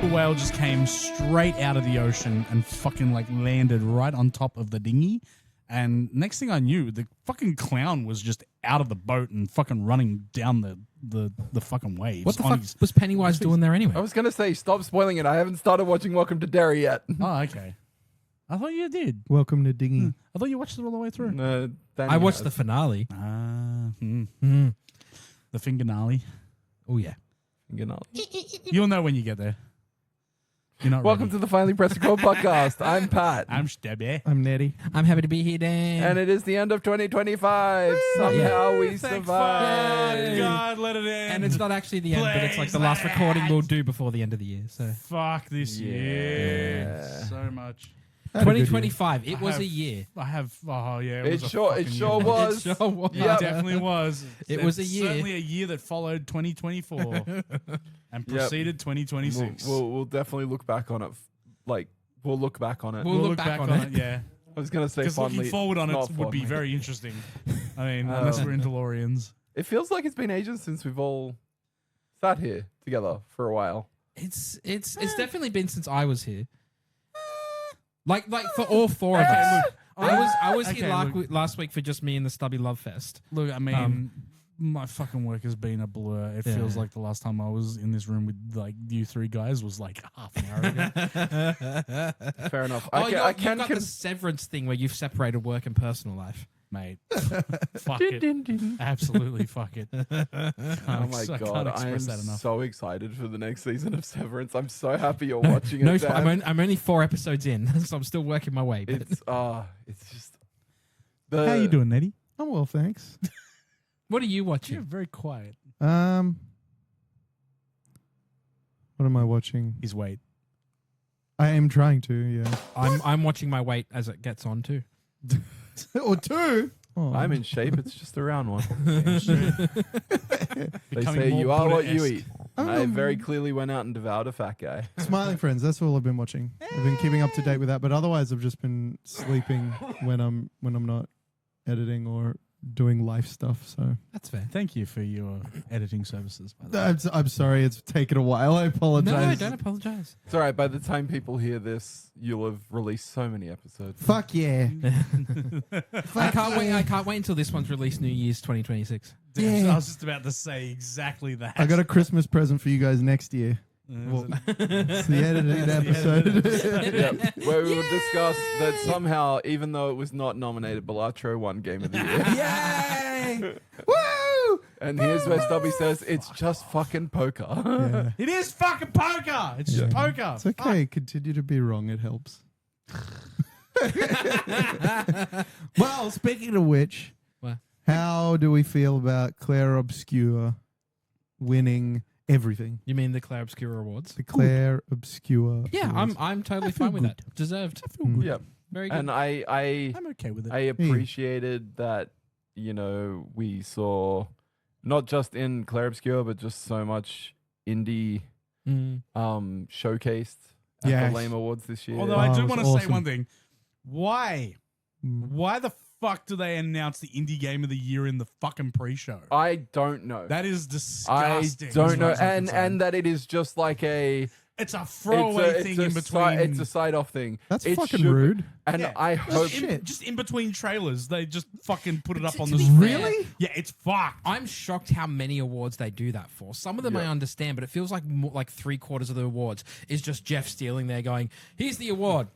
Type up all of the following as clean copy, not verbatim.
killer whale just came straight out of the ocean and fucking like landed right on top of the dinghy. And next thing I knew, the fucking clown was just out of the boat and fucking running down the fucking waves. What the fuck was Pennywise doing there anyway? I was going to say, stop spoiling it. I haven't started watching Welcome to Derry yet. Oh, okay. I thought you did. Welcome to Dinghy. I thought you watched it all the way through. No, I watched the finale. The fingernaly. Oh, yeah. You'll know when you get there. You're not Welcome ready. to the Finally Press Record podcast. I'm Pat. I'm Stebby. I'm Nettie. I'm happy to be here, Dan. And it is the end of 2025. Somehow we survived. God, let it end. And it's not actually the end, but it's like the Please last let recording it. we'll do before the end of the year. So Fuck this year. So much. 2025, it was a year. I have. Oh yeah. It was a sure fucking was. year. It sure was. It definitely was. It was a year. Certainly a year that followed 2024 and preceded 2026. We'll definitely look back on it. We'll look back on it. We'll look back on it. Yeah. I was going to say Because fondly. looking forward on it not would be fondly. very interesting. I mean, unless we're in DeLoreans. It feels like it's been ages since we've all sat here together for a while. It's definitely been since I was here. Like for all four of us. I was here last week for just me and the Stubby Love Fest. Look, I mean, my fucking work has been a blur. It feels like the last time I was in this room with like you three guys was like half an hour ago. Fair enough. You've got the severance thing where you've separated work and personal life. Mate, fuck it. Absolutely fuck it. Oh my I God, can't I am express that enough. so excited for the next season of Severance. I'm so happy you're watching it. Dan. I'm only 4 episodes in, so I'm still working my way. But It's just. How you doing, Nettie? I'm well, thanks. what are you watching? You're very quiet. What am I watching? He's wait. I am trying to, yeah. I'm watching my weight as it gets on too. Or 2. Oh. I'm in shape. It's just a round one. They Becoming say more you are what Buddha-esque. you eat. I very clearly went out and devoured a fat guy. Smiling Friends, that's all I've been watching. I've been keeping up to date with that, but otherwise I've just been sleeping when I'm not editing or doing life stuff. So That's fair. Thank you for your editing services. By the way. I'm sorry, it's taken a while. I apologize. No, don't apologize. It's all right. By the time people hear this, you'll have released so many episodes. Fuck yeah. I can't wait until this one's released New Year's 2026. Damn, I was just about to say exactly that. I got a Christmas present for you guys next year. Well, It's the edited episode. Yep. Where we will discuss that somehow, even though it was not nominated, Bellatrix won Game of the Year. Yay! Woo! And here's where Stubby says, it's just fucking poker. Yeah. it is fucking poker. It's just poker. It's okay. Continue to be wrong. It helps. Well, speaking of which, What? how do we feel about Claire Obscure winning everything? You mean the Claire Obscura Awards? The Claire Obscure. Yeah, Awards. I'm totally feel fine with good. that. Deserved. Yep. Very good. And I I'm okay with it. appreciated that, we saw not just in Claire Obscure, but just so much indie showcased at Yes. the Lame Awards this year. Although I do it was want to say awesome. one thing. Why? Why the fuck do they announce the indie game of the year in the fucking pre-show? I don't know. That is I disgusting. don't know. as far as I'm And concerned. that it is just like it's a throwaway thing in between. It's a side-off thing. That's It fucking should- rude. And Yeah. I hope... just in between trailers, they just fucking put it up on the to be screen. fair- Really? Yeah, it's fucked. I'm shocked how many awards they do that for. Some of them I Yeah. understand, but it feels like like 3/4 of the awards is just Jeff stealing there going, here's the award.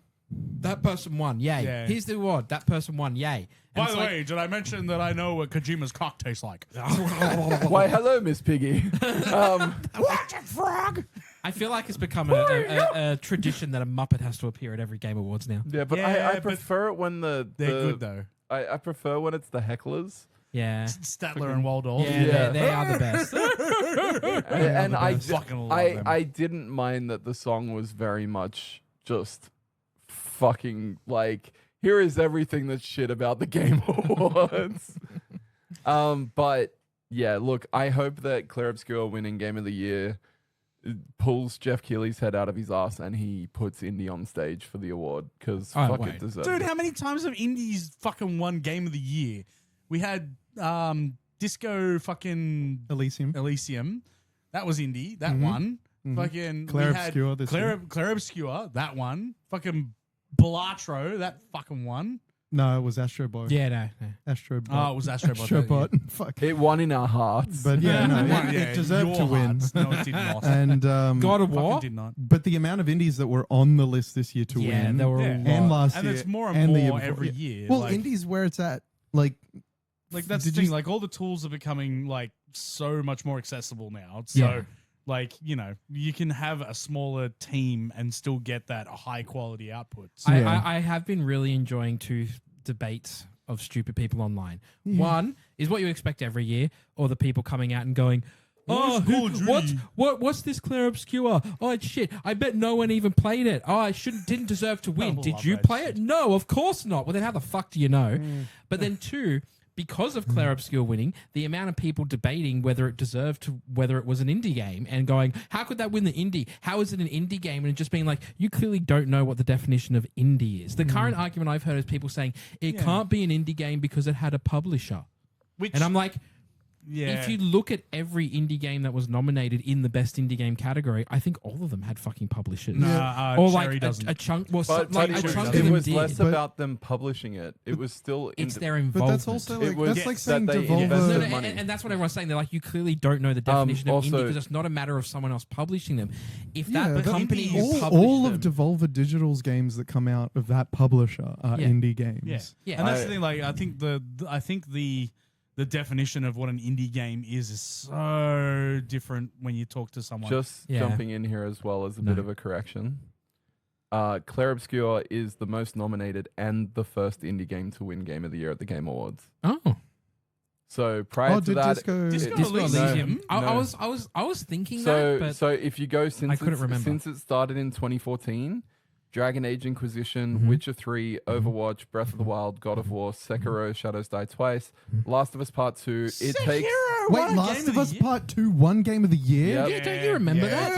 That person won. Yay. Yeah. Here's the award. That person won. Yay. And By it's the like, way, did I mention that I know what Kojima's cock tastes like? Why, hello, Miss Piggy. Watch it, frog! I feel like it's become a tradition that a Muppet has to appear at every Game Awards now. Yeah, but Yeah, I but prefer it when They're good, though. I prefer when it's the hecklers. Yeah. Statler and Waldorf. Yeah, they are the best. And I fucking love them. I didn't mind that the song was very much just fucking like, here is everything that's shit about the Game Awards. But yeah, look, I hope that Claire Obscure winning Game of the Year pulls Jeff Keighley's head out of his ass and he puts indie on stage for the award because Oh, fuck wait. it deserves Dude, it. how many times have indies fucking won Game of the Year? We had Disco fucking Elysium. Elysium. That was indie. That won. Fucking Claire we had Obscure this year. Claire Obscure, that one. Fucking Balatro, that fucking one. No, it was Astro Boy. Yeah, no. Astrobot. Oh, it was Astrobot. Astrobot. Fuck. It won in our hearts. But yeah, no, Yeah, it deserved to your win. hearts. No, it did not. And God of Fucking War. did not. but the amount of indies that were on the list this year to Yeah, win, there were a Yeah. lot. and last And year, it's more and and the year more before. every Yeah. year. Well, like, indies where it's at, like that's did the thing. you- Like all the tools are becoming like so much more accessible now. So Yeah. like, you know, you can have a smaller team and still get that high quality output. So, Yeah. I have been really enjoying two debates of stupid people online. Yeah. One is what you expect every year, or the people coming out and going, What's Call of Duty?" what's this Claire Obscure? Oh shit! I bet no one even played it. Oh, I didn't deserve to win. I Did love you that play shit. it? No, of course not. Well, then how the fuck do you know? But then two, because of Claire Obscure winning, the amount of people debating whether it was an indie game and going, how could that win the indie? How is it an indie game? And just being like, you clearly don't know what the definition of indie is. The current argument I've heard is people saying it can't be an indie game because it had a publisher. which And I'm like, yeah. if you look at every indie game that was nominated in the best indie game category, I think all of them had fucking publishers. Nah, Or Cherry like doesn't. a chunk, well, But like Cherry a chunk of it them was did. less But- about them publishing it. It was still It's their but involvement. that's also It like was that's like that saying they Devolver. invested No, the money. and that's what everyone's saying. They're like, you clearly don't know the definition of also- indie because it's not a matter of someone else publishing them. If Yeah, that but company indie who is published all of them, Devolver Digital's games that come out of that publisher are Yeah. indie games. Yeah, Yeah. and that's I- the thing. Like, I think the definition of what an indie game is so different when you talk to someone. Just Yeah. jumping in here as well as a bit No. of a correction. Claire Obscure is the most nominated and the first indie game to win Game of the Year at the Game Awards. oh, So prior Oh, to did that, Disco? Disco Disco Elysium. Elysium. I No. was thinking so that, but so if you go since couldn't remember. since it started in 2014, Dragon Age Inquisition, Mhm. Witcher 3, Overwatch, Breath of the Wild, God of War, Sekiro, Shadows Die Twice, Last of Us Part 2. It takes Wait, Last of Us Part 2 won Game of the Year? Yep. Yeah, don't you remember that?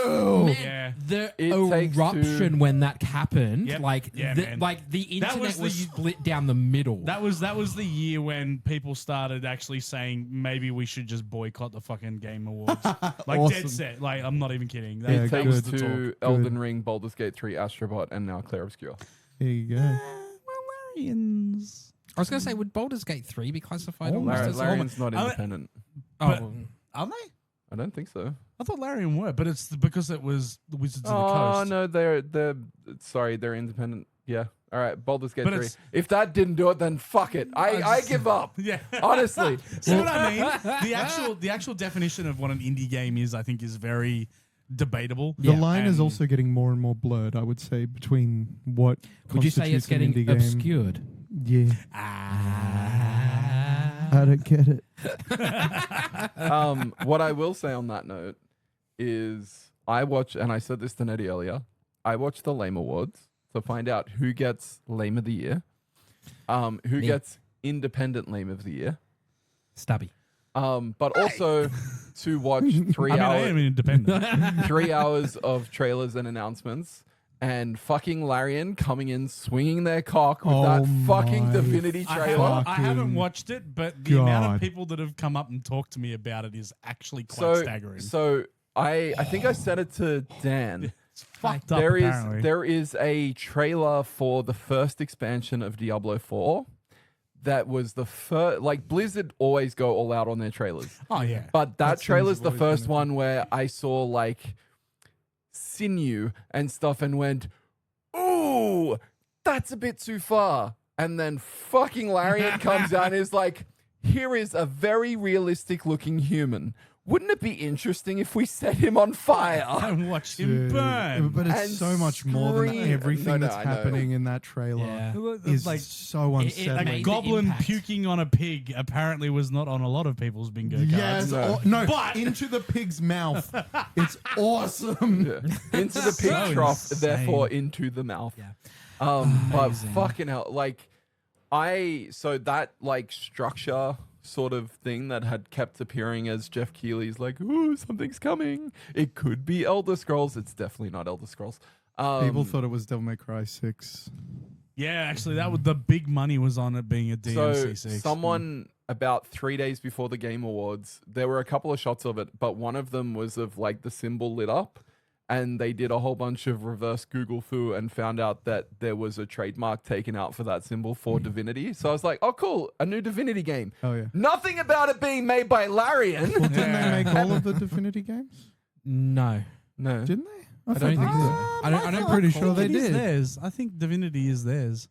Ew. Man, Yeah. the It takes eruption two- when that happened, Yep. like Yeah, the, man. like the That internet was was, the- split down the middle. That was the year when people started actually saying maybe we should just boycott the fucking Game Awards. Like Awesome. dead set. Like I'm not even kidding. That, Yeah, it that takes was the two talk. Elden Ring, Baldur's Gate 3, Astrobot, and now Claire Obscure. There you go. Larians. I was going to say, would Baldur's Gate 3 be classified Oh, almost Lar- as Larian's not I- independent. But- Oh, Are they? I don't think so. I thought Larian were, but it's because it was the Wizards of the Oh Coast. no, they're sorry, they're independent. Yeah. All right, Baldur's Gate But 3. it's- If that didn't do it, then fuck it. I give up. Yeah. Honestly. See what I mean? The actual definition of what an indie game is, I think, is very debatable. The Yeah. line is And- also getting more and more blurred, I would say, between what would you say it's constitutes an getting indie game. obscured? Yeah. I don't get it. What I will say on that note is I watch, and I said this to Nettie earlier, I watch the Lame Awards to find out who gets Lame of the Year, who Me. gets Independent Lame of the Year, Stubby. but also to watch I am independent. 3 hours of trailers and announcements. And fucking Larian coming in swinging their cock with that Oh fucking my Divinity I trailer. haven't, I haven't Fucking watched it, but the amount God. of people that have come up and talked to me about it is actually quite So, staggering. so I think I said it to Dan. It's fucked up, There apparently. is a trailer for the first expansion of Diablo 4 that was the first. Like Blizzard always go all out on their trailers, Oh, yeah. but that That trailer's seems the always first gonna- one where I saw like sinew and stuff and went, "Ooh, that's a bit too far." And then fucking Larian comes out and is like, "Here is a very realistic looking human. Wouldn't it be interesting if we set him on fire?" And watch him Dude. burn. But it's And so much more than that. scream. Everything No, that's I know. happening in that trailer Yeah. is like so it unsettling. made a the goblin impact. puking on a pig apparently was not on a lot of people's bingo cards. Yes, No. no, But- into the pig's mouth. It's awesome. Yeah. Into the pig So trough, insane. therefore into the mouth. Yeah. But Amazing. fucking hell, like so that like structure sort of thing that had kept appearing as Jeff Keighley's like, "Ooh, something's coming. It could be Elder Scrolls." It's definitely not Elder Scrolls. People thought it was Devil May Cry 6. Yeah, actually, that was the big money was on it being a so. DMC6. Someone about 3 days before the Game Awards, there were a couple of shots of it, but one of them was of like the symbol lit up, and they did a whole bunch of reverse Google foo and found out that there was a trademark taken out for that symbol for Divinity. So I was like, oh, cool, a new Divinity game. Oh yeah. Nothing about it being made by Larian. Well, didn't they make all of the Divinity games? No. No. Didn't they? I don't think so. I'm pretty sure they It is did. theirs. I think Divinity is theirs.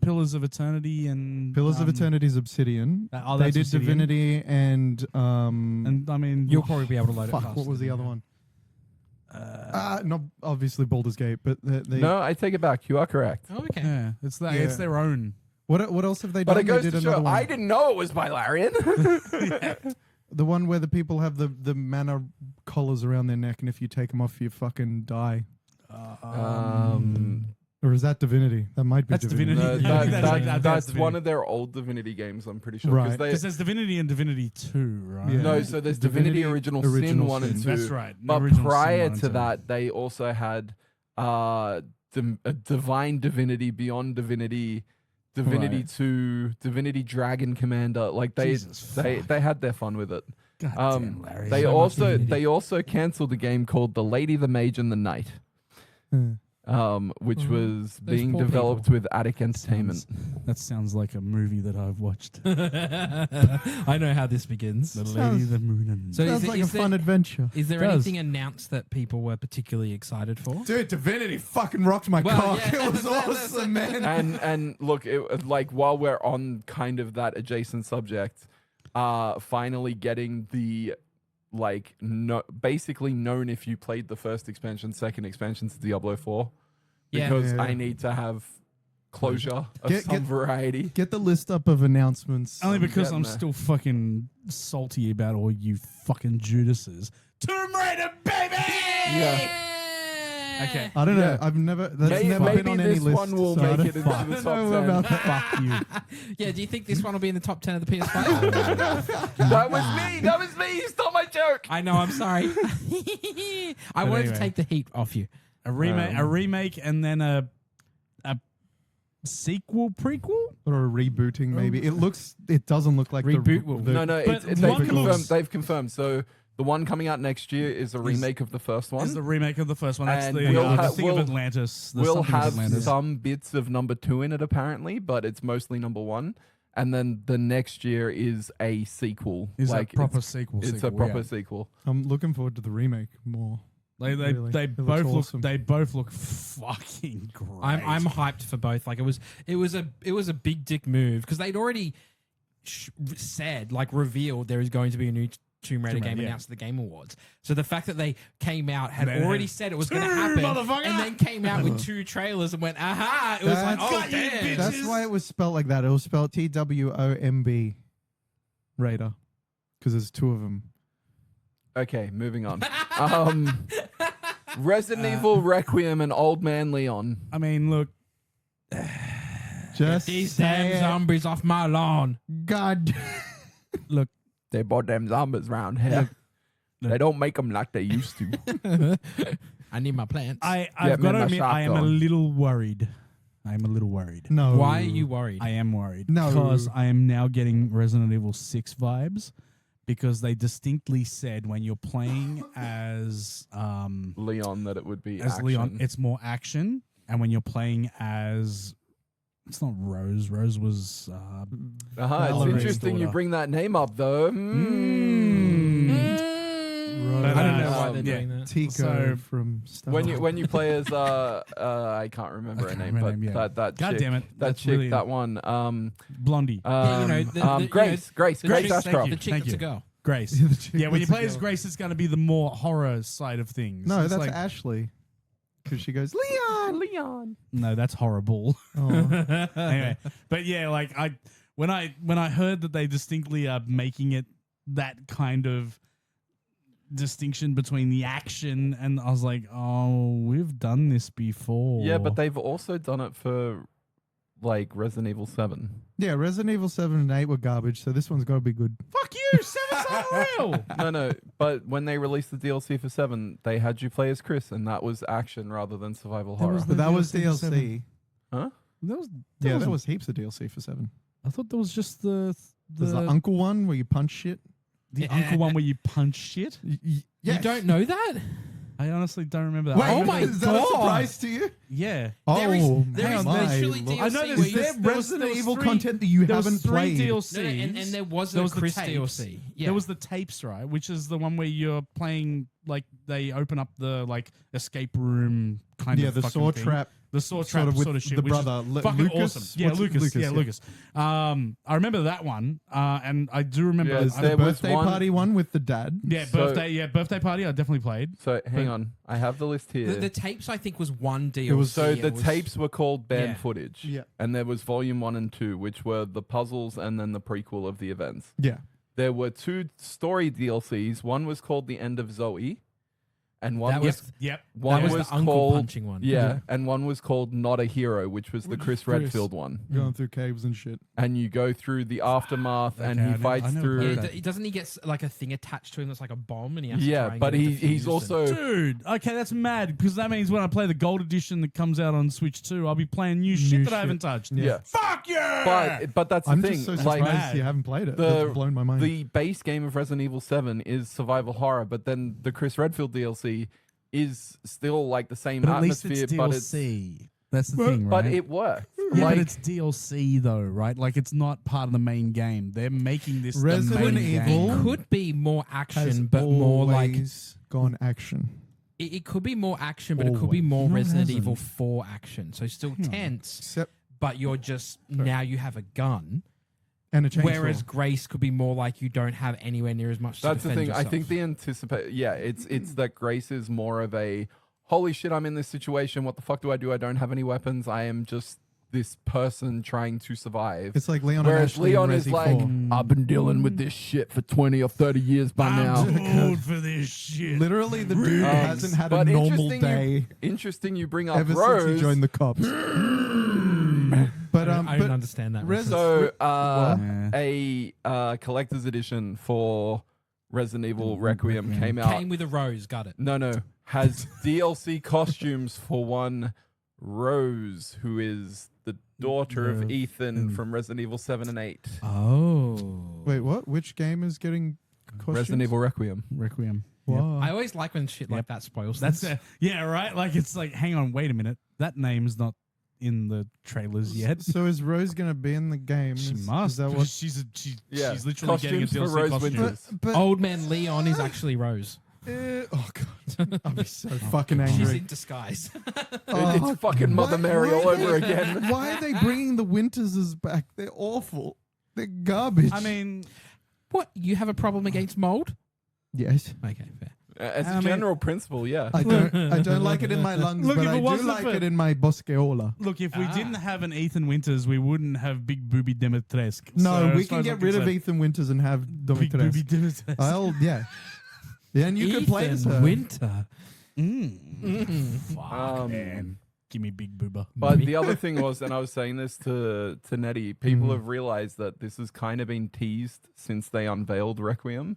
Pillars of Eternity and Pillars of Eternity's Obsidian. Oh, They that's did Obsidian. Divinity and And I mean, You'll probably be able to load it fuck. faster What was the than other me. one? Not obviously Baldur's Gate, but they. No, I take it back. You are correct. Oh, okay. yeah, it's Yeah. it's their own. What else have they done? But it goes they to did show, another one. I didn't know it was by Larian. The one where the people have the mana collars around their neck, and if you take them off, you fucking die. Or is that Divinity? That might be That's Divinity. No, Yeah, I think that's that's one Divinity. of their old Divinity games, I'm pretty sure. Right. Because there's Divinity and Divinity 2, right? Yeah. No, so there's Divinity, Original Sin Original 1 and 2. Sin. That's right. But Original Sin prior 1 and to 2. that, they also had Divine Divinity, Beyond Divinity, Divinity Right. 2, Divinity Dragon Commander. Like they had their fun with it. God damn, Larry. They So much also Divinity. cancelled a game called The Lady, the Mage, and the Knight, which was Those being poor developed people. with Attic Entertainment. That sounds like a movie that I've watched. I know how this begins. The Lady, Sounds- the Moon, and So Sounds is, like is a fun there, adventure. is there Does. anything announced that people were particularly excited for? Dude, Divinity fucking rocked my Well, cock. yeah, It was that's- awesome, man. and look, like while we're on kind of that adjacent subject, finally getting the basically known if you played the first expansion, second expansion to Diablo 4, Yeah. because Yeah. I need to have closure of Get- some get- variety. Get the list up of announcements. only because getting I'm there. still fucking salty about all you fucking Judases. Tomb Raider, baby! Yeah. Okay. I don't know. Yeah. I've never. That's never Maybe been on any this list. one will so I make don't- it into I the don't top know 10. about that. Fuck you. Yeah, do you think this one will be in the top 10 of the PS5? That was me. That was me. You stole my joke. I know, I'm sorry. I wanted anyway. to take the heat off you. A remake, and then a sequel, prequel. Or a rebooting, maybe. It doesn't look like Reboot the, will- the No, But they've one confirmed. looks- They've confirmed. So the one coming out next year is a remake of the first one. Is the remake of the first one. That's And the, we'll the ha- thing we'll- of Atlantis. The We'll something of have Atlantis. some bits of number 2 in it apparently, but it's mostly number 1. And then the next year is a sequel. Is like a proper it's, sequel. it's a proper sequel. I'm looking forward to the remake more. They Really. they It looks both awesome. look they both look fucking great. I'm hyped for both. Like it was a big dick move because they'd already said, like, revealed there is going to be a new Tomb Raider game yeah. announced at the Game Awards. So the fact that they came out had They already had said it was going to two, happen, motherfucker! and then came out with 2 trailers and went, aha! It was like, That's- oh Got you, damn! bitches. That's why it was spelled like that. It was spelled TWOMB Raider. Because there's 2 of them. Okay, moving on. Resident Evil Requiem and Old Man Leon. I mean, look, Just These say damn it. zombies off my lawn. God. look. They bought them zombies around here. Look. They don't make them like they used to. I need my plants. I've me got to my admit, I am a shotgun. little worried. I am a little worried. No. Why are you worried? I am worried. No. Because I am now getting Resident Evil 6 vibes because they distinctly said when you're playing as Leon, that it would be as action. Leon, it's more action, and when you're playing as it's not Rose. Rose was It's Valerie's interesting you daughter. bring that name up, though. But, I don't know why they're yeah. doing that. Tico So, from Star When you play as I can't remember her can't name, remember but her name, yeah. that God chick, damn it, that that's chick, really that one, Blondie. Yeah, you know, the- Grace the Grace chick- Ashcroft. The chick Thank that's a you. girl. Grace. The chick Yeah, when you that's a play as girl. Grace, it's going to be the more horror side of things. No, It's that's like, Ashley. Because she goes, Leon. no, that's horrible. Oh. Anyway, but yeah, like when I heard that they distinctly are making it that kind of distinction between the action, and I was like, oh, we've done this before. Yeah, but they've also done it for like Resident Evil 7. Yeah, Resident Evil 7 and 8 were garbage, so this one's got to be good. fuck you, Seven's unreal. No, but when they released the DLC for 7, they had you play as Chris, and that was action rather than survival That horror. was But that was DLC for DLC. Huh? That was Yeah, wasn't- there was heaps of DLC for 7. I thought that was just the There's the uncle one where you punch shit. the uncle one where you punch shit. You don't know that? I honestly don't remember that. Wait, I Oh remember- my is that a God. surprise to you? Yeah. There is my literally lord. DLC I know where there's you- there- There was Resident Evil three- content that you there was haven't three played. DLCs. No, and there was There a was the Chris tapes. DLC. Yeah. There was the tapes, right? Which is the one where you're playing, like, they open up the, like, escape room kind Yeah, of the fucking saw thing. trap. The saw trap Sort of with shit. the which is brother, fucking Lucas? awesome. Yeah, What's it? Lucas. Lucas, Lucas. I remember that one. And I do remember. Yeah, I- there The was birthday one- party one with the dad. yeah, So- birthday party. I definitely played. So hang on, I have the list here. the tapes, I think, was one DLC. was- So It the was- tapes were called banned Yeah. footage. Yeah. And there was volume 1 and 2, which were the puzzles and then the prequel of the events. Yeah. There were 2 story DLCs. One was called The End of Zoe, and one That was was Yep. one that was the uncle called punching one. yeah, and one was called Not a Hero, which was the Which Chris is Chris. Redfield one. Going through caves and shit. And you go through the aftermath, and Okay, he I fights never through. played Yeah, that. doesn't he get like a thing attached to him that's like a bomb, and he has to Yeah, try and but get it he's defused and- also Dude, okay, that's mad because that means when I play the gold edition that comes out on Switch 2, I'll be playing new shit that I haven't touched. yeah. Fuck yeah! But that's the I'm thing. just so like surprised you haven't played it. the- That's blown my mind. the base game of Resident Evil 7 is survival horror, but then the Chris Redfield DLC is still like the same but at least atmosphere, it's but it's DLC. That's the thing, right? but it works. yeah, like but it's DLC though, right? Like it's not part of the main game. They're making this Resident the main Evil game. It could be more has action, but more like always gone action. it could be more action, but it could be Always. more No, it Resident hasn't. Evil 4 action. So still Hang on. tense, Except but you're just now you have a gun. and a chainsaw. Whereas Grace could be more like you don't have anywhere near as much. that's to the defend thing. I yourself. think the anticipate. Yeah, it's that Grace is more of a holy shit. I'm in this situation. What the fuck do? I don't have any weapons. I am just this person trying to survive. It's like Leon Whereas and Ashley Leon in is Resi like, 4. I've been dealing with this shit for 20 or 30 years by now. I'm too old for this shit. Literally, the dude hasn't had a But normal interesting day Interesting you bring up ever Rose. since he joined the cops. But I don't but understand that. Res- So, Yeah. a collector's edition for Resident Evil Requiem came out. Came with a rose. Got it. No, has DLC costumes for one Rose, who is the daughter of Ethan from Resident Evil 7 and 8. Oh. wait, what? Which game is getting costumes? Resident Evil Requiem. Requiem. Wow. I always like when shit like that spoils. That's things. yeah, right. Like it's like, hang on, wait a minute. That name's not in the trailers yet. So is Rose gonna be in the game? She Is must. that because what? Yeah, she's literally getting a costumes DLC for Rose costume. Winters. But Old man Leon is actually Rose. oh god, I'll be so fucking She's angry. in disguise. Oh, It's fucking Mother Mary all over again. Why are they bringing the Winterses back? They're awful. They're garbage. I mean, What? You have a problem against mold? yes. Okay, fair. As I a mean- general principle, yeah. I don't like it in my lungs, Look, but if it I do wasn't like for- it in my bosqueola. look, if we didn't have an Ethan Winters, we wouldn't have Big Booby Dimitrescu. No, So, we as far can as get I'm rid of concerned, Ethan Winters and have Big Booby Dimitrescu. Dimitrescu. Yeah, and you can play as her. Winter. Fuck, Um, man. Give me Big Booba. But the other thing was, and I was saying this to Nettie, people have realized that this has kind of been teased since they unveiled Requiem.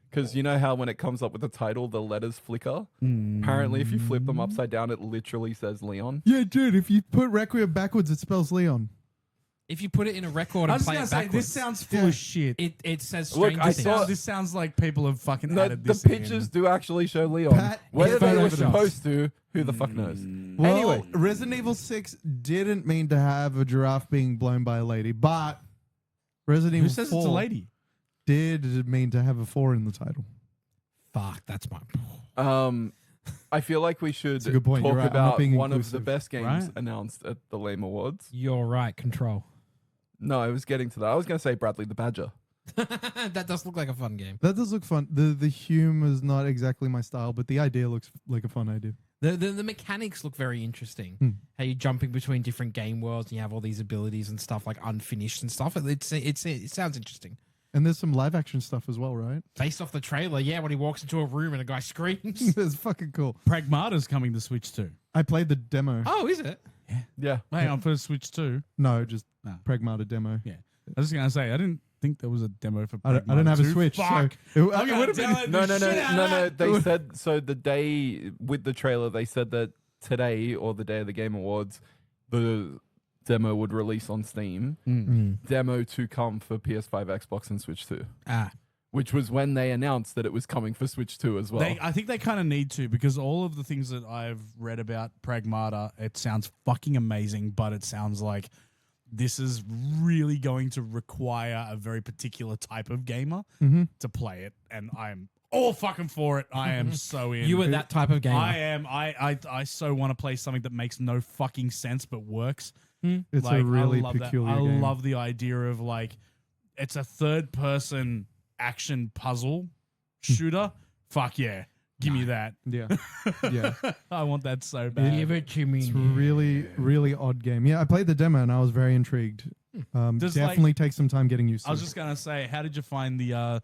Because you know how when it comes up with the title, the letters flicker? Apparently, if you flip them upside down, it literally says Leon. Yeah, dude, if you put Requiem backwards, it spells Leon. If you put it in a record I and was play gonna it say, backwards, this sounds full of shit. it says Look, Stranger I Things. saw- This sounds like people have fucking The added this pictures do actually show Leon. Pat, Whether get they that were evidence. supposed to, who the fuck knows? Well, Anyway. Resident Evil 6 didn't mean to have a giraffe being blown by a lady, but Resident Who Evil says 4 it's a lady? did mean to have a 4 in the title. Fuck, that's my. I feel like we should a good point. talk You're right. I'm not about being one of the inclusive. best games Right. announced at the Lame Awards. You're right. Control. No, I was getting to that. I was going to say Bradley the Badger. That does look like a fun game. That does look fun. The humor is not exactly my style, but the idea looks like a fun idea. The mechanics look very interesting. Hmm. How you're jumping between different game worlds and you have all these abilities and stuff like unfinished and stuff. It sounds interesting. And there's some live action stuff as well, right? Based off the trailer, yeah, when he walks into a room and a guy screams. That's fucking cool. Pragmata's coming to Switch 2. I played the demo. Oh, is it? Yeah. Hang on, for Switch 2. No, just No. Pragmata demo. Yeah. I was just going to say, I didn't think there was a demo for I Pragmata don't have a 2. Switch. Fuck. So I'm it gonna would have been. download No, the no, shit no, out no, of no. that. They said, so the day with the trailer, they said that today or the day of the Game Awards, the demo would release on Steam. Demo to come for PS5, Xbox, and Switch 2. Which was when they announced that it was coming for Switch 2 as well. I think they kind of need to, because all of the things that I've read about Pragmata, it sounds fucking amazing, but it sounds like this is really going to require a very particular type of gamer to play it, and I'm all fucking for it. I am so in. You are that type of gamer. I am. I so want to play something that makes no fucking sense but works. It's a really I love peculiar that. game. I love the idea of like it's a third person action puzzle shooter. Fuck yeah. Give me that. Yeah. Yeah. I want that so bad. Give it to me. It's a really, really odd game. Yeah, I played the demo and I was very intrigued. Definitely take some time getting used to I was it. just gonna say, how did you find the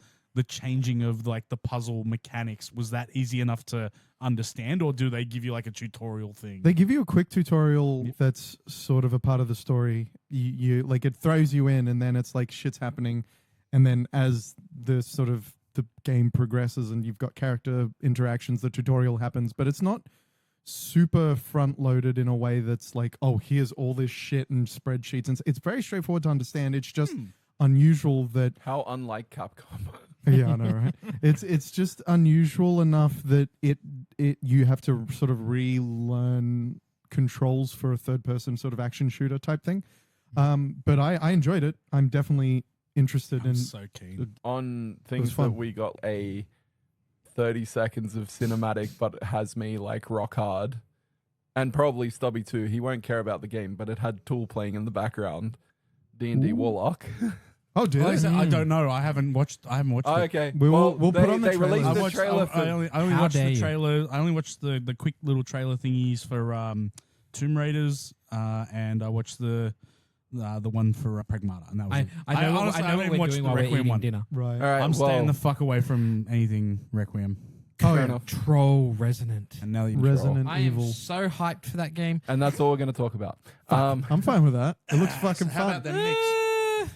changing of like the puzzle mechanics? Was that easy enough to understand, or do they give you like a tutorial thing? They give you a quick tutorial that's sort of a part of the story. You like it throws you in, and then it's like shit's happening, and then as the sort of the game progresses and you've got character interactions, the tutorial happens, but it's not super front loaded in a way that's like, oh, here's all this shit and spreadsheets, and it's very straightforward to understand. It's just unusual that How unlike Capcom. yeah, I know, right? It's just unusual enough that it you have to sort of relearn controls for a third person sort of action shooter type thing. But I enjoyed it. I'm definitely interested I'm in so keen. On things that fun. we got a 30 seconds of cinematic, but it has me like rock hard. And probably Stubby too. He won't care about the game, but it had Tool playing in the background. D&D Warlock. Oh, dude. I don't know. I haven't watched Oh, it. okay. We'll put on the they trailer. released I the watched. trailer for I only How watched dare the you. trailer. I only watched the quick little trailer thingies for Tomb Raiders, and I watched the one for Pragmata, and that was it. I know honestly, what haven't we're watched doing the while we're Requiem eating one. dinner. Right. All right, I'm staying well, the fuck away from anything Requiem. Oh, fair yeah. enough. Troll Resonant. And now you Resident I Evil. am so hyped for that game. And that's all we're going to talk about. I'm fine with that. It looks fucking How fun. about the Knicks?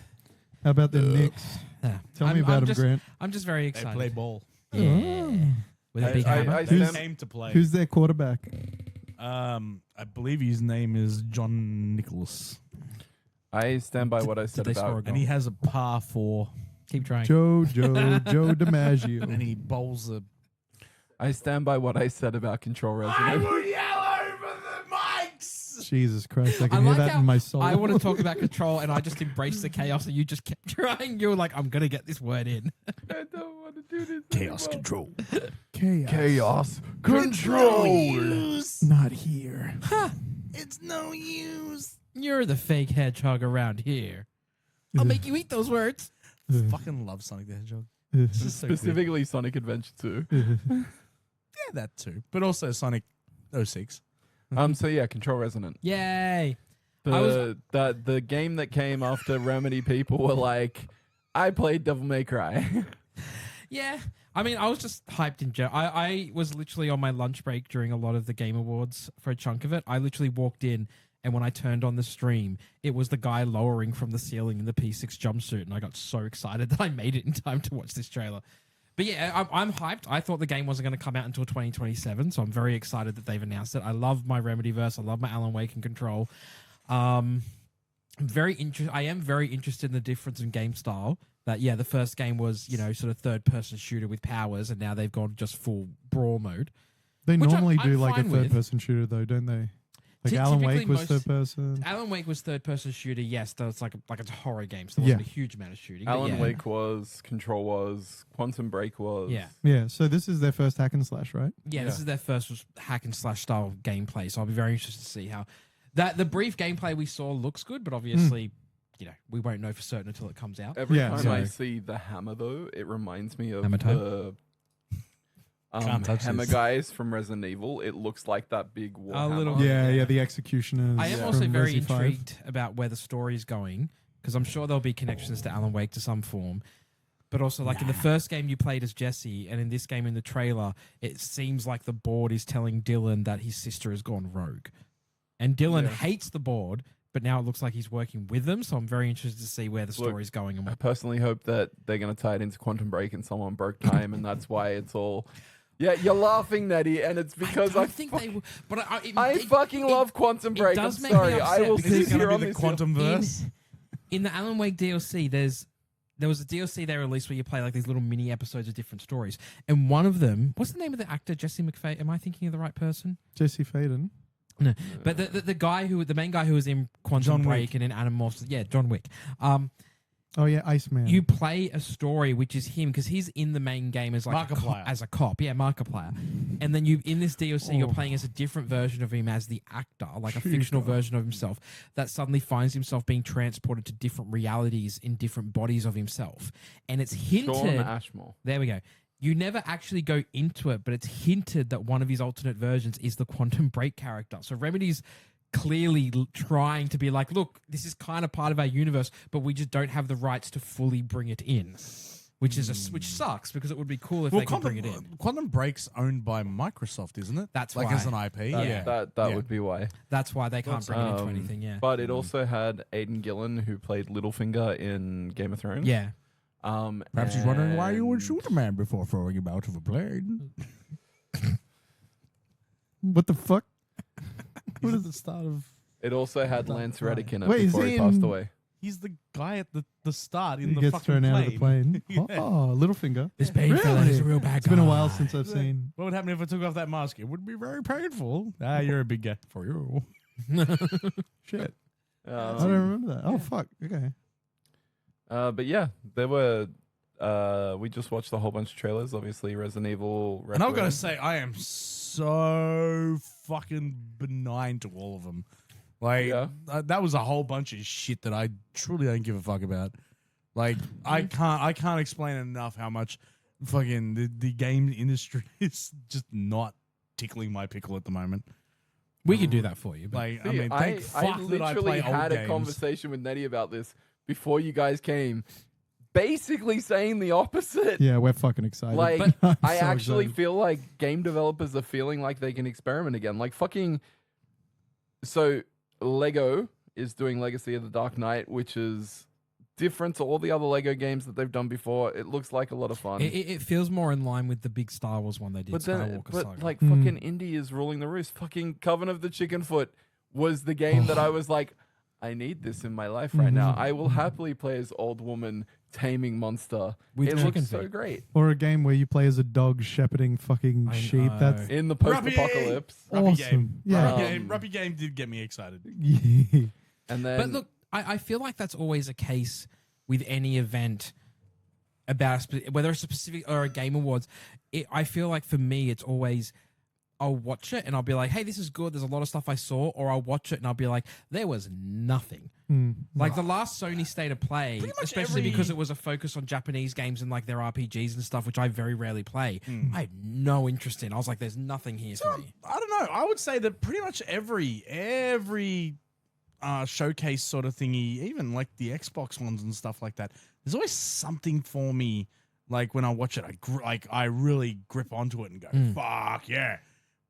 How about the Knicks? Yeah. Tell me about him, Grant. I'm just very They excited. play ball. Yeah. With a big hammer. I Who's- stand, Aim to play. Who's their quarterback? I believe his name is John Nicholas, I stand by what I said they score a about. goal? and he has a par 4, Keep trying. Joe and DiMaggio. he bowls a. I stand by what I said about Control Resonant. yell over the mics. Jesus Christ, I I can hear like that how in my soul. I want to talk about Control, and I just embraced the chaos, and you just kept trying. You were like, I'm going to get this word in. I don't want to do this. Chaos anymore. control. Chaos control. Not here. It's no use. You're the fake hedgehog around here. I'll make you eat those words. Fucking love Sonic the Hedgehog. Specifically Sonic Adventure 2. Yeah, that too. But also Sonic 06. So yeah, Control Resonant. Yay. I was- The game that came after Remedy people were like, I played Devil May Cry. Yeah. I mean, I was just hyped in general. I was literally on my lunch break during a lot of the Game Awards for a chunk of it. I literally walked in, and when I turned on the stream, it was the guy lowering from the ceiling in the P6 jumpsuit, and I got so excited that I made it in time to watch this trailer. But yeah, I'm hyped. I thought the game wasn't going to come out until 2027, so I'm very excited that they've announced it. I love my Remedyverse. I love my Alan Wake and Control. I'm very interested. I am very interested in the difference in game style. That the first game was sort of third-person shooter with powers, and now they've gone just full brawl mode. They Which normally I'm do like a fine with. third-person shooter, though, don't they? Like Ty- Alan typically Wake was most- third-person. Alan Wake was third-person shooter. Yes, that was like it's a horror game, so there wasn't a huge amount of shooting. but Alan yeah. Wake was, Control was, Quantum Break was. Yeah. Yeah, so this is their first hack and slash, right? Yeah, this Yeah. is their first hack and slash style gameplay, so I'll be very interested to see how the brief gameplay we saw looks good, but obviously, we won't know for certain until it comes out. Every Yeah, time so- I see the hammer, though, it reminds me of Hammer time? the Can't touch hammer this. guys from Resident Evil. It looks like that big war little- hammer. Yeah, the Executioners. I am Yeah. also from very Resi 5. intrigued about where the story is going, because I'm sure there'll be connections to Alan Wake to some form. But also, like in the first game, you played as Jesse, and in this game, in the trailer, it seems like the board is telling Dylan that his sister has gone rogue. And Dylan Yeah. hates the board, but now it looks like he's working with them, so I'm very interested to see where the Look, story's going. And I what. personally hope that they're going to tie it into Quantum Break and someone broke time, and that's why it's all Yeah, you're laughing, Nettie, and it's because I don't think they will. But I fucking love Quantum Break. I'm does make me sorry. I upset will because sit it's gonna here be on the this quantum verse. in the Alan Wake DLC, there was a DLC they released where you play like these little mini episodes of different stories, and one of them, what's the name of the actor? Jesse McFay. Am I thinking of the right person? Jesse Faden. No, but the main guy who was in Quantum John Break Wick. and in Animorphs, yeah, John Wick. Oh yeah, Iceman. You play a story which is him because he's in the main game as like Markiplier. as a cop, yeah, Markiplier. And then you in this DLC you're Oh. playing as a different version of him as the actor, like a fictional version of himself that suddenly finds himself being transported to different realities in different bodies of himself. And it's hinted. Sean Ashmore. There we go. You never actually go into it, but it's hinted that one of his alternate versions is the Quantum Break character. So Remedy's clearly trying to be like, look, this is kind of part of our universe, but we just don't have the rights to fully bring it in, which sucks because it would be cool if they could bring it in. Quantum Break's owned by Microsoft, isn't it? That's like why. as an IP. Yeah. That Yeah. would be why. That's why they can't bring it into Um, anything. Yeah, But it also had Aidan Gillen, who played Littlefinger in Game of Thrones. yeah. Perhaps he's wondering why you would and- shoot a man before throwing him out of a plane. What the fuck? What is the start of? It also had Lance Reddick in it Wait, is before he he passed in- away. He's the guy at the start in He the gets fucking thrown plane. out of the plane. Yeah. Oh, Littlefinger. This pain fella is a real bad It's guy. been a while since I've seen. What would happen if I took off that mask? It would be very painful. You're a big guy for you. Shit. I don't Um, remember that. Oh fuck. Okay. but yeah, there were. We just watched a whole bunch of trailers. Obviously, Resident Evil. And I've got to Requiem. say, I am so fucking benign to all of them. Like Yeah. that was a whole bunch of shit that I truly don't give a fuck about. Like I can't explain enough how much fucking the game industry is just not tickling my pickle at the moment. We could do that for you. But Like See, I mean, thank I fuck that I literally play had old a games. conversation with Nettie about this before you guys came, basically saying the opposite. Yeah, we're fucking excited. Like, I'm I so actually excited. feel like game developers are feeling like they can experiment again. Like fucking. So Lego is doing Legacy of the Dark Knight, which is different to all the other Lego games that they've done before. It looks like a lot of fun. it feels more in line with the big Star Wars one they did. But then, Skywalker Saga. like fucking indie is ruling the roost. Fucking Coven of the Chicken Foot was the game that I was like, I need this in my life right now. I will happily play as old woman taming monster. With it chicken looks so feet. great Or a game where you play as a dog shepherding fucking I sheep. know. That's in the post-apocalypse. Ruppy awesome. game. Yeah. Ruppy game did get me excited. And then, But look, I feel like that's always a case with any event about whether it's a specific or a Game Awards. I feel like for me, it's always I'll watch it and I'll be like, hey, this is good. There's a lot of stuff I saw. Or I'll watch it and I'll be like, there was nothing. Like the last Sony State of Play, much especially every- because it was a focus on Japanese games and like their RPGs and stuff, which I very rarely play. I had no interest in. I was like, there's nothing here for me. I don't know. I would say that pretty much every showcase sort of thingy, even like the Xbox ones and stuff like that, there's always something for me. Like when I watch it, I really grip onto it and go, "Fuck yeah!"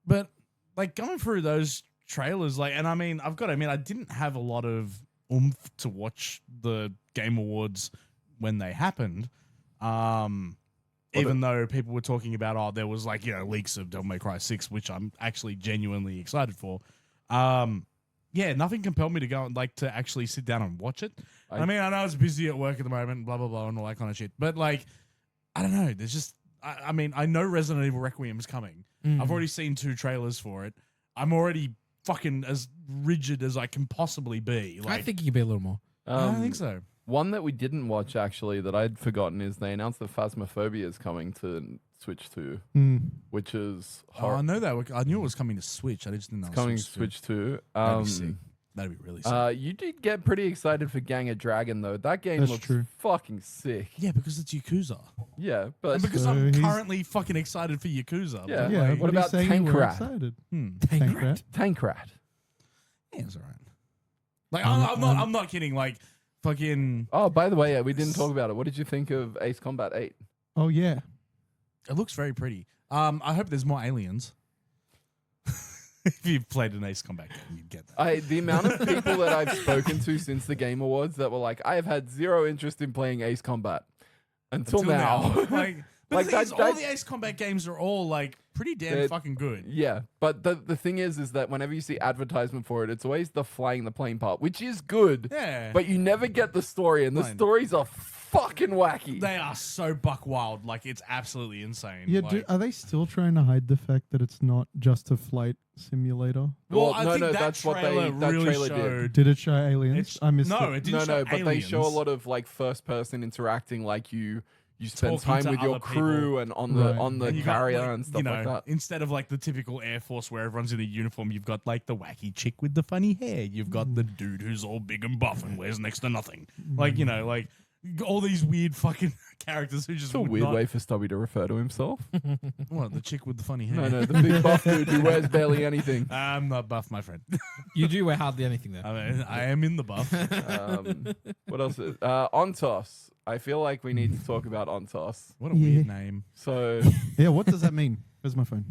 But like going through those trailers, like, and I mean, I've got to admit, I didn't have a lot of oomph to watch the Game Awards when they happened. Even though people were talking about, there was like, leaks of Devil May Cry 6, which I'm actually genuinely excited for. Yeah, nothing compelled me to go and to actually sit down and watch it. I mean, I know it's busy at work at the moment, blah, blah, blah, and all that kind of shit. But like, I don't know. There's just, I mean, I know Resident Evil Requiem is coming. I've already seen 2 trailers for it. I'm already fucking as rigid as I can possibly be. I think you could be a little more. I don't think so. One that we didn't watch actually that I'd forgotten is they announced that Phasmophobia is coming to Switch 2, which is I know that. I knew it was coming to Switch. I just didn't know it's coming to Switch Switch 2. That'd be sick. That'd be really sick. You did get pretty excited for Gang of Dragon though. That game That's looks true. fucking sick. Yeah, because it's Yakuza. Yeah, but And because So I'm he's- currently fucking excited for Yakuza. Yeah. but, Yeah, like, what but he's about saying you were Tankrat? excited. Tankrat. Tankrat. Yeah, it's alright. Like I'm not kidding. Like fucking, Oh, by the way, yeah, we didn't talk about it. What did you think of Ace Combat 8? Oh yeah. it looks very pretty. I hope there's more aliens. If you've played an Ace Combat game, you'd get that. The amount of people that I've spoken to since the Game Awards that were like, I have had zero interest in playing Ace Combat until now. like But Like the thing is, that, all that- the Ace Combat games are all like pretty damn They're- fucking good. Yeah, but the thing is that whenever you see advertisement for it, it's always the flying the plane part, which is good. Yeah. But you never get the story, and the Fine. stories are fucking wacky. They are so buck wild. Like, it's absolutely insane. Yeah, like, are they still trying to hide the fact that it's not just a flight simulator? well, Well, I no, think no, that that's what they- trailer that really trailer did. showed. Did it show aliens? I missed No, it. it didn't No, show no, but they show a aliens. lot of like first person interacting, like you spend Talking time to with your other crew people. and on the Right. on the And you got, carrier like, and stuff you know, like that. Instead of like the typical Air Force where everyone's in a uniform, you've got like the wacky chick with the funny hair. You've got the dude who's all big and buff and wears next to nothing. Like, you know, like all these weird fucking characters who just It's a would weird not- way for Stubby to refer to himself. What, the chick with the funny hair? No, no, the big buff dude who wears barely anything. I'm not buff, my friend. You do wear hardly anything there. I mean, I am in the buff. What else? Ontos. I feel like we need to talk about Ontos. What a weird name. So Yeah, what does that mean? Where's my phone?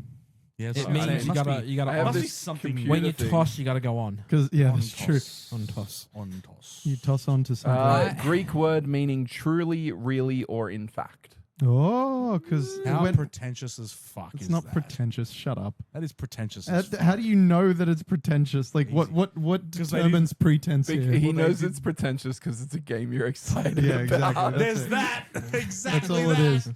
Yeah, It so- means must you gotta be- you gotta I have must be this something computer when you thing. toss, you gotta go on. Because yeah, on that's true. toss. On toss. On toss. You toss on to something. Greek word meaning truly, really, or in fact. Oh, because How pretentious as fuck it's is not that? pretentious. Shut up. That is pretentious as fuck. How do you know that it's pretentious? Like, what Easy. 'Cause they determines pretense He here? Well, they knows did- it's pretentious because it's a game you're excited Yeah, about. exactly. There's it. that. Exactly That's all that. it is.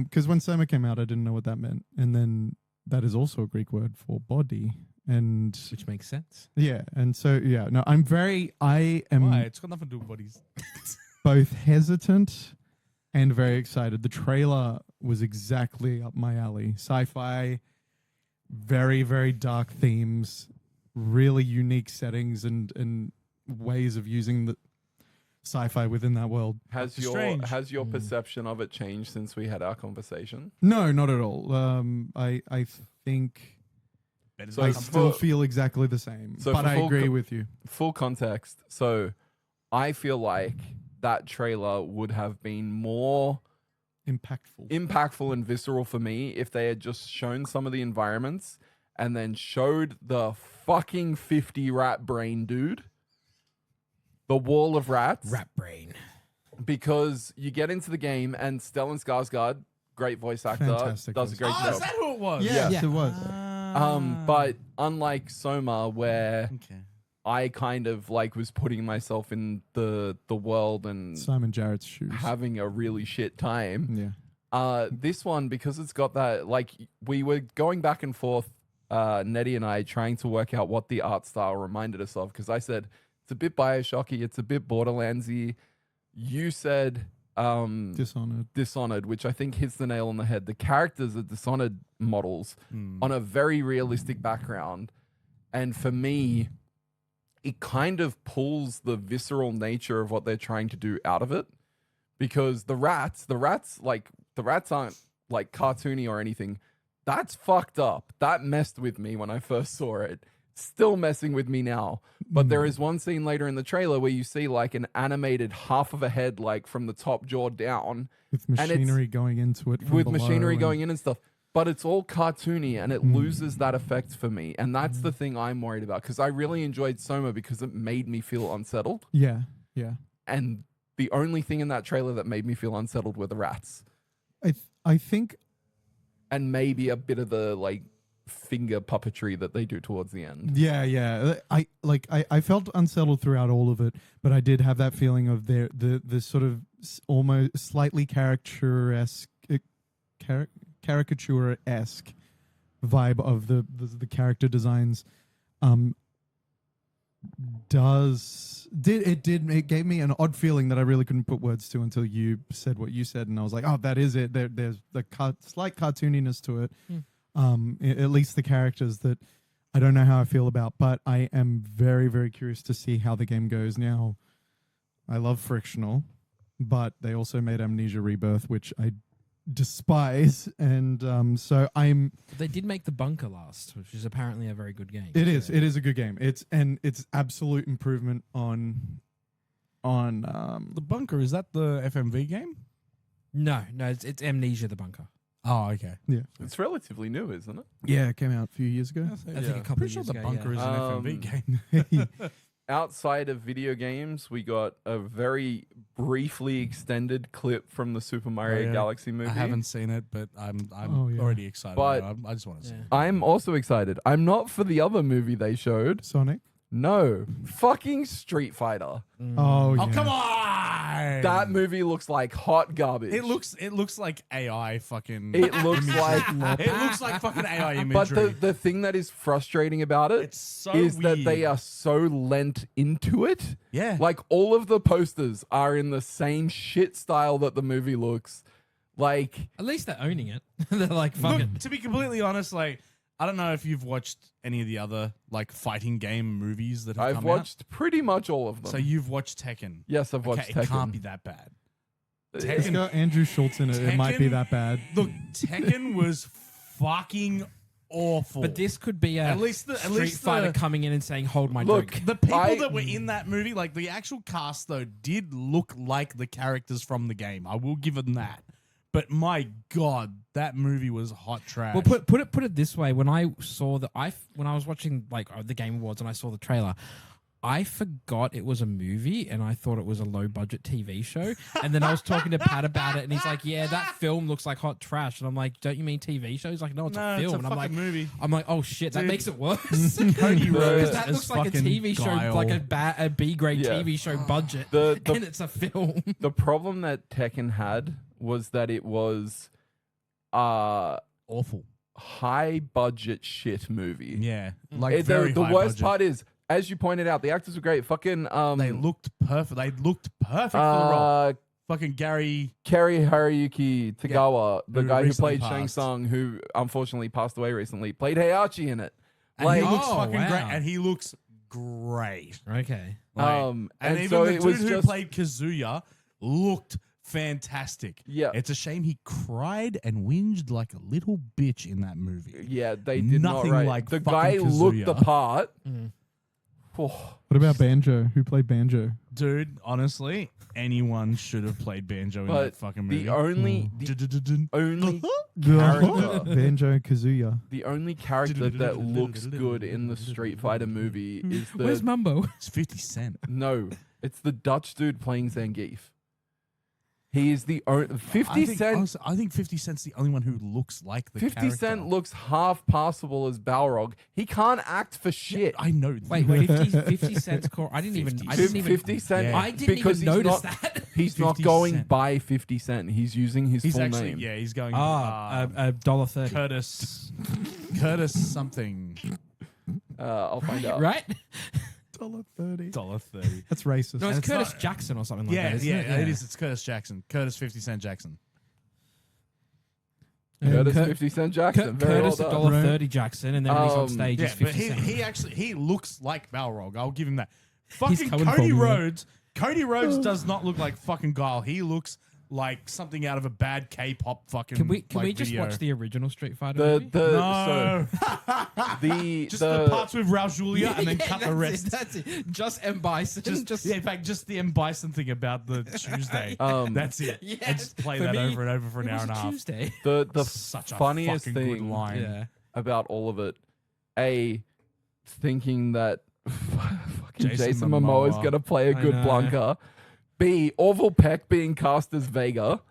Because when Soma came out, I didn't know what that meant, and then that is also a Greek word for body, and Which makes sense. yeah, and so yeah, no, I am Why? It's got nothing to do with bodies. both hesitant and very excited. The trailer was exactly up my alley. Sci-fi, very, very dark themes, really unique settings and ways of using the sci-fi within that world. Has Strange. your perception of it changed since we had our conversation? No, not at all. I think Better So than I it's something. still for- feel exactly the same, So but for I full agree co- with you. Full context. So I feel like that trailer would have been more impactful and visceral for me if they had just shown some of the environments and then showed the fucking 50 rat brain dude, the wall of rats. Rat brain. Because you get into the game and Stellan Skarsgård, great voice actor, Fantastic does a voice great Oh, job. is that who it was? Yes, Yeah. it was. But unlike Soma, where Okay. I kind of like was putting myself in the world and Simon Jarrett's shoes. having a really shit time. Yeah. This one, because it's got that, like, we were going back and forth, Nettie and I, trying to work out what the art style reminded us of. Because I said it's a bit Bioshocky, it's a bit Borderlandsy. You said Dishonored, which I think hits the nail on the head. The characters are Dishonored models on a very realistic background, and for me, it kind of pulls the visceral nature of what they're trying to do out of it, because the rats aren't like cartoony or anything. That's fucked up. That messed with me when I first saw it. Still messing with me now. But there is one scene later in the trailer where you see like an animated half of a head, like from the top jaw down, With and it's- machinery going into it. with machinery going in and stuff. But it's all cartoony and it loses that effect for me. And that's the thing I'm worried about, because I really enjoyed Soma because it made me feel unsettled. Yeah. Yeah. And the only thing in that trailer that made me feel unsettled were the rats. I think And maybe a bit of the like finger puppetry that they do towards the end. Yeah. I felt unsettled throughout all of it, but I did have that feeling of the sort of almost slightly caricature-esque vibe of the character designs. It gave me an odd feeling that I really couldn't put words to until you said what you said, and I was like, oh, that is it. There's the slight cartooniness to it. At least the characters that I don't know how I feel about, but I am very, very curious to see how the game goes. Now, I love Frictional, but they also made Amnesia Rebirth, which I despise, and so I'm. They did make The Bunker last, which is apparently a very good game. It is a good game. It's absolute improvement on. The Bunker, is that the FMV game? No, it's Amnesia, The Bunker. Oh, okay. It's relatively new, isn't it? Yeah, it came out a few years ago. I think a couple Pretty of sure years the ago, Bunker yeah. is an FMV game. outside of video games, we got a very briefly extended clip from the Super Mario yeah. Galaxy movie. I haven't seen it, but I'm Oh, yeah. already excited. But- I just want to see it. I'm also excited. I'm not for the other movie they showed. Sonic. No, fucking Street Fighter. Oh, yeah. Oh, come on! That movie looks like hot garbage. It looks like AI fucking. It looks like. It looks like fucking AI imagery. But the thing that is frustrating about it it's so is that they weird. are so lent into it. Yeah. Like all of the posters are in the same shit style that the movie looks. Like At least they're owning it. They're like, fuck Look, it. to be completely honest, like I don't know if you've watched any of the other like fighting game movies that have I've come watched pretty much all of out. them. So you've watched Tekken. Yes, I've watched Okay, Tekken. it can't be that bad. It's Tekken, got Andrew Schultz in it. It might be Tekken- that bad. look, Tekken was fucking awful. But this could be a At least Street Fighter coming in and saying, hold my Look, drink. the people I- that were in that movie, like the actual cast, though, did look like the characters from the game. I will give them that. But my God, that movie was hot trash. Well, put it this way: when I saw when I was watching like the Game Awards and I saw the trailer, I forgot it was a movie and I thought it was a low budget TV show. And then I was talking to Pat about it, and he's like, "Yeah, that film looks like hot trash." And I'm like, "Don't you mean TV show?" He's like, "No, it's no, a film." it's a and I'm fucking like, movie. "I'm like, oh shit, that Dude. makes it worse." Cody Rhodes Because that as looks like a fucking TV show, Guile. like a B grade Yeah. TV show budget, The- and it's a film. The problem that Tekken had was that it was Awful. high budget shit movie. Yeah, Mm. like very The high worst budget. part is, as you pointed out, the actors were great. Fucking They looked perfect. They looked perfect for the role. Fucking Gary. Kerry Haruyuki Tagawa, the Who guy who recently played Shang passed. Tsung, who unfortunately passed away recently, played Heihachi in it. And Like, he looks Oh, fucking wow. great. And he looks great. Okay. Like, and and even so the it dude was who just played Kazuya looked fantastic. Yeah. It's a shame he cried and whinged like a little bitch in that movie. yeah, they did Nothing not right. like The fucking guy looked the Kazuya. part. Mm. Oh, What about Banjo? Who played Banjo? Dude, honestly, anyone should have played Banjo in But that fucking movie. the only character, Banjo Kazooie. the only character that looks good in the Street Fighter movie is Where's the Mumbo? It's 50 Cent. no, it's the Dutch dude playing Zangief. He is the 50 I think, Cent. honestly, I think 50 Cent's the only one who looks like the 50 character. Cent looks half passable as Balrog. He can't act for shit. I know. Wait, 50 cents core. I didn't even. 50 Cent. Yeah. I didn't because even he's notice not, that. He's not 50 going Cent. by 50 Cent. He's using his He's full actually, name. yeah, he's going. $1.30. Curtis something. I'll find out. Right? $1.30. $1.30. That's racist. No, it's it's Curtis not- Jackson or something like Yeah, that. Isn't yeah, it? it is. It's Curtis Jackson. Curtis 50 Cent Jackson. Curtis Cur- 50 Cent Jackson. Very Curtis well done. $1.30 Jackson, and then when he's on stage, Yeah, he's but 50 Cent. he actually he looks like Balrog. I'll give him that. Fucking coming Cody from you. Rhodes. Cody Rhodes does not look like fucking Guile. He looks like something out of a bad K-pop fucking. Can we like, just video. watch the original Street Fighter The movie? No, just the parts with Raul Julia and then cut the rest. That's it. Just M. Bison. Just, Yeah, in fact, just the M Bison thing about the Tuesday. That's it. Yeah, And just play for that me, over and over for an it hour was and a half. Tuesday. the Such a funniest fucking good thing line. Yeah. about all of it, thinking that fucking Jason Jason Momoa is Momoa. gonna play a I good know. Blanca. B, Orville Peck being cast as Vega,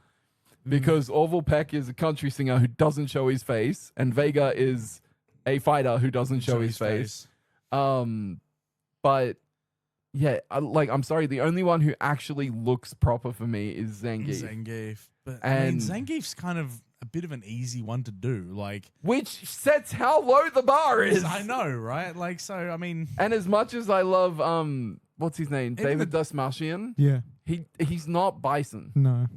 because Orville Peck is a country singer who doesn't show his face, and Vega is a fighter who doesn't show his face. But yeah, I'm sorry, the only one who actually looks proper for me is Zangief, Zangief. But And- Zangief's kind of a bit of an easy one to do. Like, which sets how low the bar is. I know, right? Like, so I mean, And as much as I love what's his name, Even David the- Dastmalchian, Yeah. he's not Bison. No.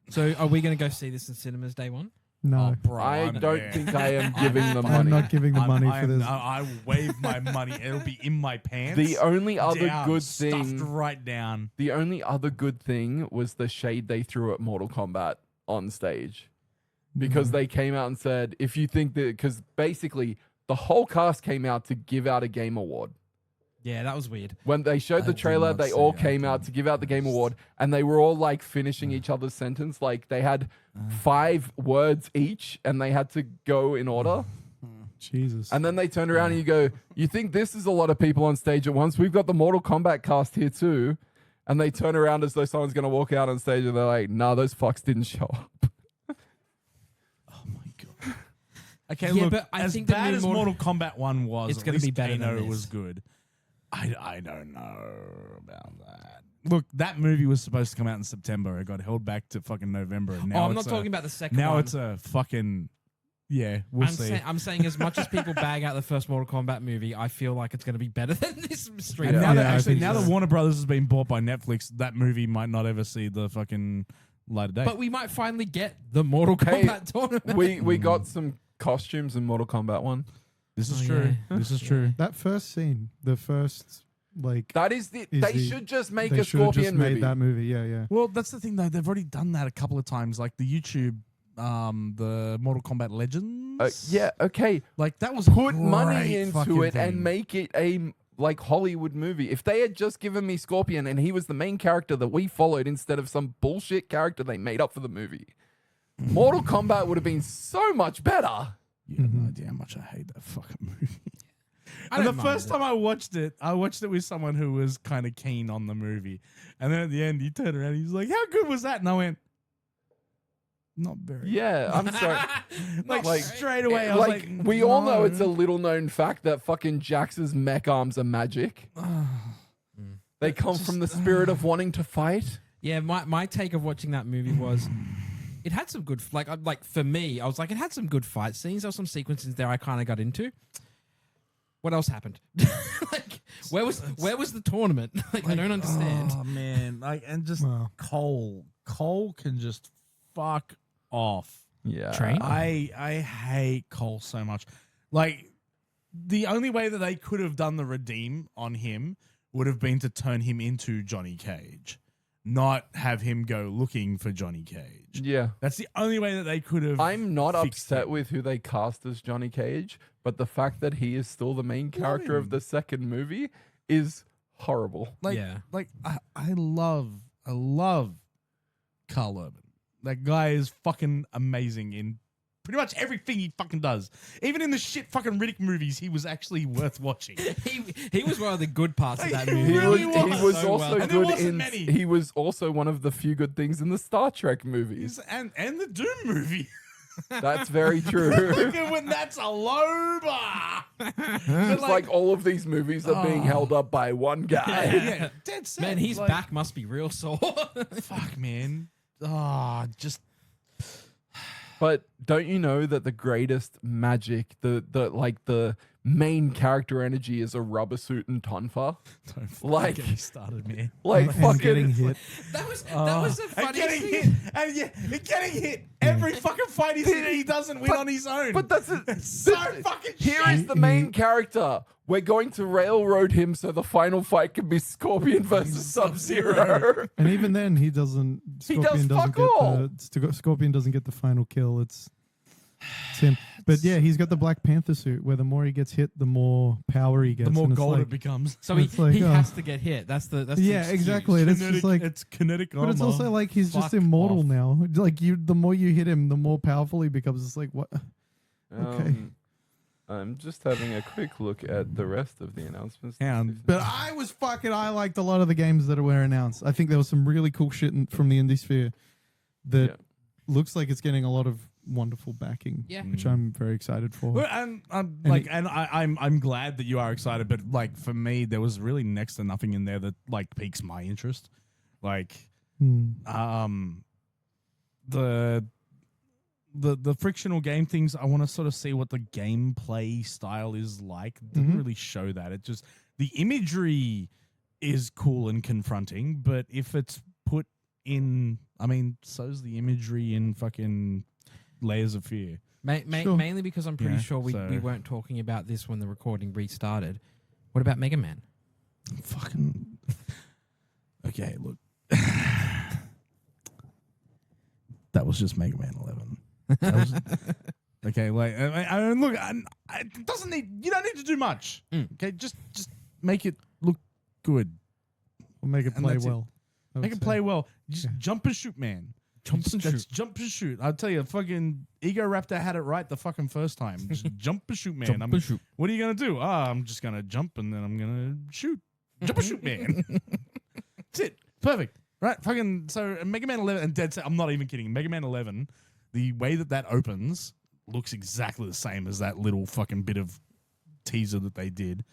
So are we going to go see this in cinemas day one? No. oh, bro, I I'm don't there. think I am giving the I'm money. not giving the money I for this. I will wave my money. It'll be in my pants. The only other down, good stuffed thing, right down. the only other good thing was the shade they threw at Mortal Kombat on stage, because they came out and said, if you think that, because basically the whole cast came out to give out a game award. Yeah, that was weird. When they showed I the did trailer, not they see all that, came out dude. to give out the game award, and they were all like finishing each other's sentence. Like they had 5 words each, and they had to go in order. Jesus. And then they turn around and you go, you think this is a lot of people on stage at once? We've got the Mortal Kombat cast here too. And they turn around as though someone's going to walk out on stage and they're like, nah, those fucks didn't show up. Oh my god. Okay, Yeah, look, but I as think the bad new as Mortal Kombat 1 was, It's at gonna least be better than Kano this. was good. I don't know about that. Look, that movie was supposed to come out in September. It got held back to fucking November. And now I'm not it's talking about the second now one. it's a fucking we'll see. I'm saying as much as people bag out the first Mortal Kombat movie, I feel like it's going to be better than this Street And Fighter. now that I actually think now so. that Warner Brothers has been bought by Netflix, that movie might not ever see the fucking light of day. But we might finally get the Mortal Hey, Kombat tournament. We got some costumes in Mortal Kombat 1. this is Oh, true. yeah. This is true. That first scene, the first That is the. Is They the- should just make they a should have Scorpion just movie. made that movie. Yeah. Well, that's the thing though. They've already done that a couple of times, like the YouTube, the Mortal Kombat Legends. Yeah, okay. like that was Put a money great into fucking it thing. and make it a like Hollywood movie. If they had just given me Scorpion and he was the main character that we followed instead of some bullshit character they made up for the movie, Mortal Kombat would have been so much better. You have no idea how much I hate that fucking movie. I And the don't mind first it. time I watched it with someone who was kind of keen on the movie. And then at the end, he turned around and he's like, how good was that? And I went, not very. Yeah, I'm sorry. Like, straight away, I was like, we all know it's a no. little known fact that fucking Jax's mech arms are magic. They come from the spirit of wanting to fight. Yeah, my take of watching that movie was it had some good like for me, I was like it had some good fight scenes. There were some sequences there I kind of got into. What else happened? Like where was the tournament? Like I don't understand. Oh man, like and just Wow. Cole can just fuck off. Yeah. Train? I hate Cole so much. Like the only way that they could have done the redeem on him would have been to turn him into Johnny Cage, not have him go looking for Johnny Cage. Yeah. That's the only way that they could have. I'm not fixed upset him. with who they cast as Johnny Cage, but the fact that he is still the main character of him. the second movie is horrible. Like, Yeah. like I love Carl Urban. That guy is fucking amazing in pretty much everything he fucking does. Even in the shit fucking Riddick movies, he was actually worth watching. He was one of the good parts of that He movie. He really was, was. he was So also well. And there good wasn't in. many. He was also one of the few good things in the Star Trek movies. and the Doom movie. That's very true. Look when that's a low bar. But It's like all of these movies are being held up by one guy. yeah, dead set. Man, his Like, back must be real sore. Fuck, man. Oh, just But don't you know that the greatest magic, the main character energy is a rubber suit and tonfa? don't fucking Like- get me started, man. Like And getting fucking hit. that was the And funniest getting thing. hit, and getting hit. Every fucking fight he's in, he doesn't win on his own. But that's it. It's so fucking Here shit. is the main character. We're going to railroad him so the final fight can be Scorpion versus Sub-Zero. And even then, he doesn't. He Scorpion does fuck doesn't all. get the Scorpion doesn't get the final kill. It's him. But yeah, he's got the Black Panther suit, where the more he gets hit, the more power he gets. the more and it's gold like, it becomes. So he It's like, he oh. has to get hit. That's the yeah, excuse. exactly. And it's just like, it's kinetic but it's also like he's just Fuck immortal off. now. Like the more you hit him, the more powerful he becomes. It's like what? Okay. I'm just having a quick look at the rest of the announcements. But I liked a lot of the games that were announced. I think there was some really cool shit from the indie sphere that Yeah. looks like it's getting a lot of wonderful backing. Yeah. Which I'm very excited for. Well, and I'm glad that you are excited, but like for me, there was really next to nothing in there that like piques my interest. Like, the frictional game things, I want to sort of see what the gameplay style is like. Didn't really show that. It just the imagery is cool and confronting, but if it's put in, I mean, so's the imagery in fucking Layers of Fear. Sure. Mainly because I'm pretty Yeah, sure we so- weren't talking about this when the recording restarted. What about Mega Man? Fucking okay, look. That was just Mega Man 11. That was, okay, like I look, it doesn't need. You don't need to do much. Okay, just make it look good. We'll make it And play that's it. well. I would Make it say. play well. Just jump and shoot, man. Jump and That's shoot. jump and shoot. I'll tell you, fucking Ego Raptor had it right the fucking first time. Just jump and shoot, man. Jump and shoot. What are you gonna do? I'm just gonna jump and then I'm gonna shoot. Jump and shoot, man. That's it. Perfect. Right. Fucking. So Mega Man 11 and Dead Set. I'm not even kidding. Mega Man 11. The way that opens looks exactly the same as that little fucking bit of teaser that they did.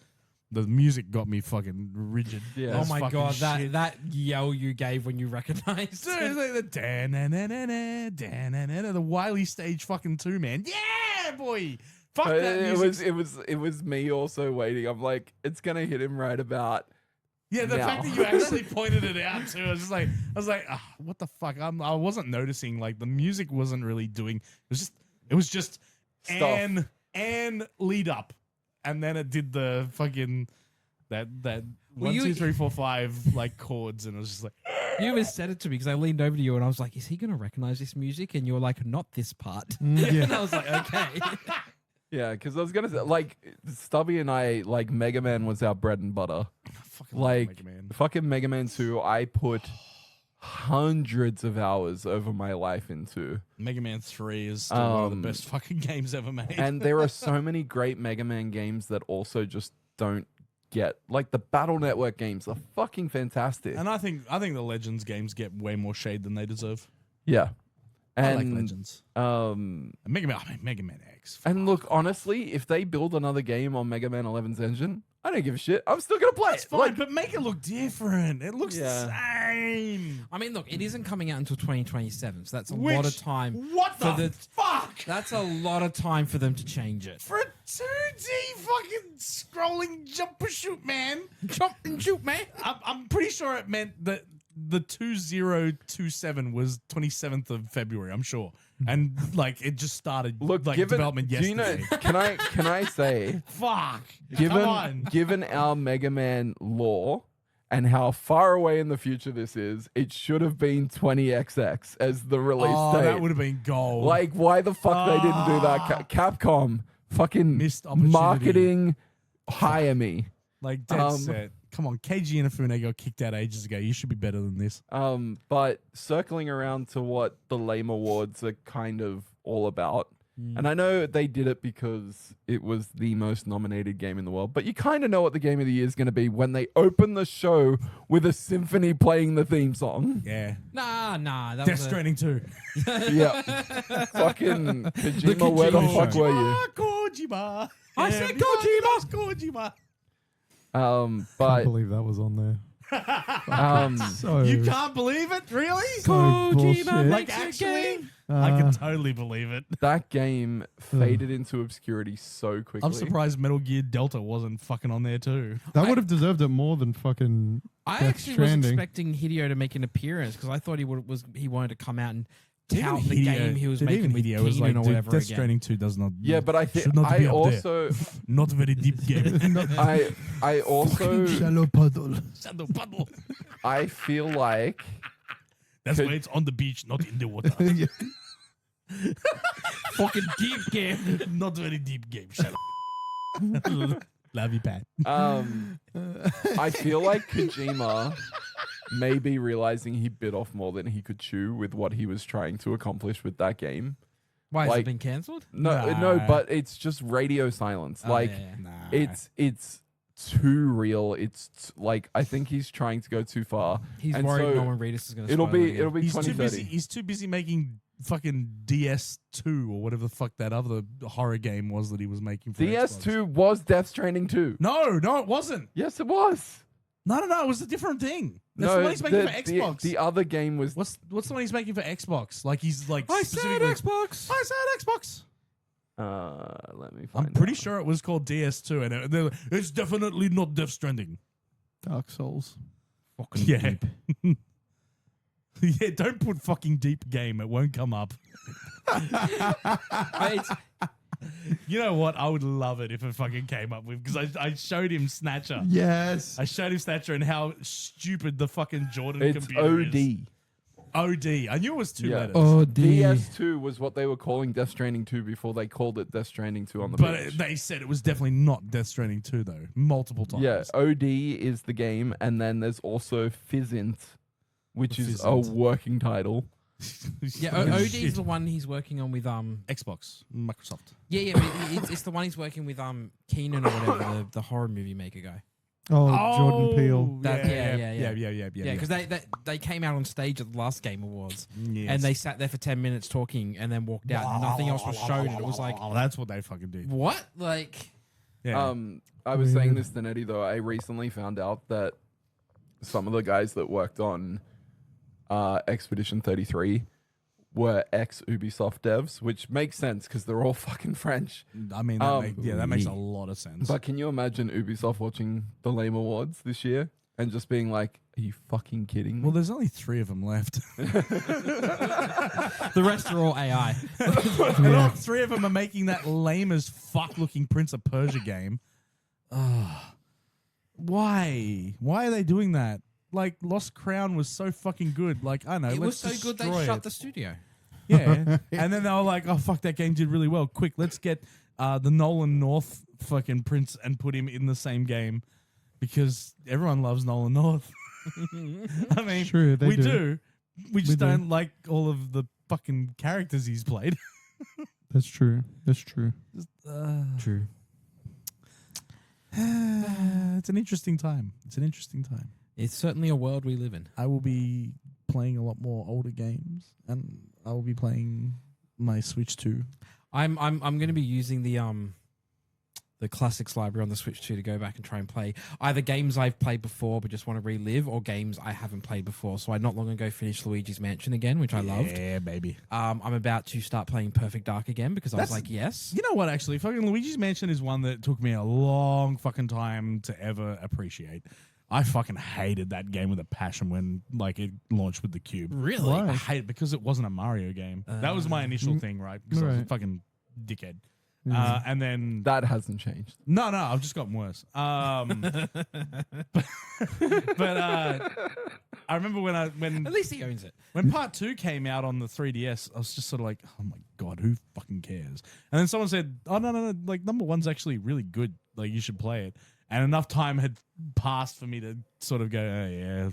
The music got me fucking rigid. Yeah. Oh as my fucking god, shit. that yell you gave when you recognized Dude, it's like the da-na-na-na-na, da-na-na-na, the Wily stage fucking 2, man. Yeah, boy. Fuck But that music. it was me also waiting. I'm like, it's gonna hit him right about. Yeah, the now. fact that you actually pointed it out too, I was like, what the fuck? I wasn't noticing. Like the music wasn't really doing. It was just Stuff. and lead up, and then it did the fucking that Well, 1, you- 2, 3, 4, 5 like chords, and it was just like, You even said it to me because I leaned over to you and I was like, is he going to recognize this music? And you were like, not this part. Yeah. And I was like, okay. Yeah, because I was gonna say, like, Stubby and I, like, Mega Man was our bread and butter. fucking Like, Mega Man. fucking Mega Man 2, I put hundreds of hours over my life into. Mega Man 3 is still one of the Um, best fucking games ever made. And there are so many great Mega Man games that also just don't get. Like, the Battle Network games are fucking fantastic. And I think the Legends games get way more shade than they deserve. Yeah. I like And, Legends. um, And Mega Man X. and look, honestly, if they build another game on Mega Man 11's engine, I don't give a shit. I'm still gonna play It's it. fine, Like, but make it look different. It looks the Yeah. same. I mean, look, it isn't coming out until 2027, so that's a Which- lot of time. What for the fuck? That's a lot of time for them to change it. For a 2D fucking scrolling jump and shoot, man. Jump and shoot, man. I'm pretty sure it meant that the 2027 was 27th of February, I'm sure. And like it just started look, like given, development do you know? yesterday. Can I say, Fuck. Come on. given our Mega Man lore and how far away in the future this is, it should have been 20XX as the release date. That would have been gold. Like, why the fuck they didn't do that? Capcom, fucking Missed opportunity. marketing, hire me. Like dead set. Come on, KG Inafune got kicked out ages ago. You should be better than this. But circling around to what the Lame Awards are kind of all about, and I know they did it because it was the most nominated game in the world, but you kind of know what the game of the year is going to be when they open the show with a symphony playing the theme song. Yeah. Nah. That Death was Stranding 2. Yeah. Fucking Kojima, where the Kojima fuck show. were you? Kojima. I said Everybody loves Kojima. Can't But believe that was on there. So You can't believe it? Really? so bullshit. Like actually? I can totally believe it. that game faded into obscurity so quickly. I'm surprised Metal Gear Delta wasn't fucking on there too. That would have deserved it more than fucking I Death actually was Stranding. expecting Hideo to make an appearance because I thought he wanted to come out and tout the Hideo- game he was did making even with Hideo was Keenan or dude, whatever Death again. Stranding 2 does not. Yeah, but I think should not I be up also not a very deep game. I also shallow puddle. Shadow puddle. I feel like That's Could- why it's on the beach, not in the water. Yeah. Fucking deep game. Not very deep game. Shut up. Love you, Pat. I feel like Kojima may be realizing he bit off more than he could chew with what he was trying to accomplish with that game. Why has Like- it been cancelled? No, Nah. but it's just radio silence. Oh, like yeah. Nah. it's too real. Like I think he's trying to go too far. He's And worried so Norman Reedus is going to. it'll be he's too 2030. busy. He's too busy making fucking DS2 or whatever the fuck that other horror game was that he was making for Xbox. DS2 was Death Stranding 2. No, it wasn't. Yes, it was. No, it was a different thing. That's the one he's making for Xbox. The other game was What's the one he's making for Xbox? Like he's like I said specifically. Xbox. I said Xbox. let me find I'm pretty out. sure it was called DS2, and it's definitely not Death Stranding. Dark Souls. Fucking Yeah. deep. Yeah, don't put fucking deep game. It won't come up. It's- You know what? I would love it if it fucking came up with, because I showed him Snatcher. Yes. I showed him Snatcher and how stupid the fucking Jordan It's computer OD. is. OD. I knew it was two Yeah. letters. Oh, D. DS2 was what they were calling Death Stranding 2 before they called it Death Stranding 2 on the But page. they said it was definitely not Death Stranding 2, though. Multiple times. Yeah, OD is the game, and then there's also Fizzint, which The is a Fizzint. working title. Yeah, OD's the one he's working on with Xbox, Microsoft. Yeah, but it's the one he's working with Keenan or whatever, the horror movie maker guy. Jordan Peele. Yeah, because they came out on stage at the last Game Awards and they sat there for 10 minutes talking and then walked out. And nothing else was shown. And it was like, oh, that's what they fucking did. What? Like, Yeah. I was saying this to Nettie though. I recently found out that some of the guys that worked on Expedition 33 were ex-Ubisoft devs, which makes sense because they're all fucking French. I mean, that makes a lot of sense. But can you imagine Ubisoft watching the Lame Awards this year and just being like, are you fucking kidding me? Well, there's only 3 of them left. the rest are all AI. And all 3 of them are making that lame as fuck looking Prince of Persia game. Why? Why are they doing that? Like, Lost Crown was so fucking good. Like, I know. It was let's so good they destroy shut it. the studio. Yeah. And then they were like, oh, fuck, that game did really well. Quick, let's get the Nolan North fucking Prince and put him in the same game because everyone loves Nolan North. I mean, True, we do. do. We just do. don't like all of the fucking characters he's played. That's true. That's true. True. It's an interesting time. It's certainly a world we live in. I will be playing a lot more older games, and I will be playing my Switch 2. I'm going to be using the classics library on the Switch 2 to go back and try and play either games I've played before but just want to relive, or games I haven't played before. So I not long ago finished Luigi's Mansion again, which I loved. Yeah, baby. I'm about to start playing Perfect Dark again because I was like, yes. You know what, actually? Fucking Luigi's Mansion is one that took me a long fucking time to ever appreciate. I fucking hated that game with a passion when like it launched with the Cube. Really? Why? I hate it because it wasn't a Mario game. That was my initial thing, right? Because I was a Right. fucking dickhead. Yeah. And then That hasn't changed. no, I've just gotten worse. But I remember when At least he owns it. when part 2 came out on the 3DS, I was just sort of like, oh my god, who fucking cares? And then someone said, oh no, like number 1's actually really good. Like you should play it. And enough time had passed for me to sort of go, oh yeah,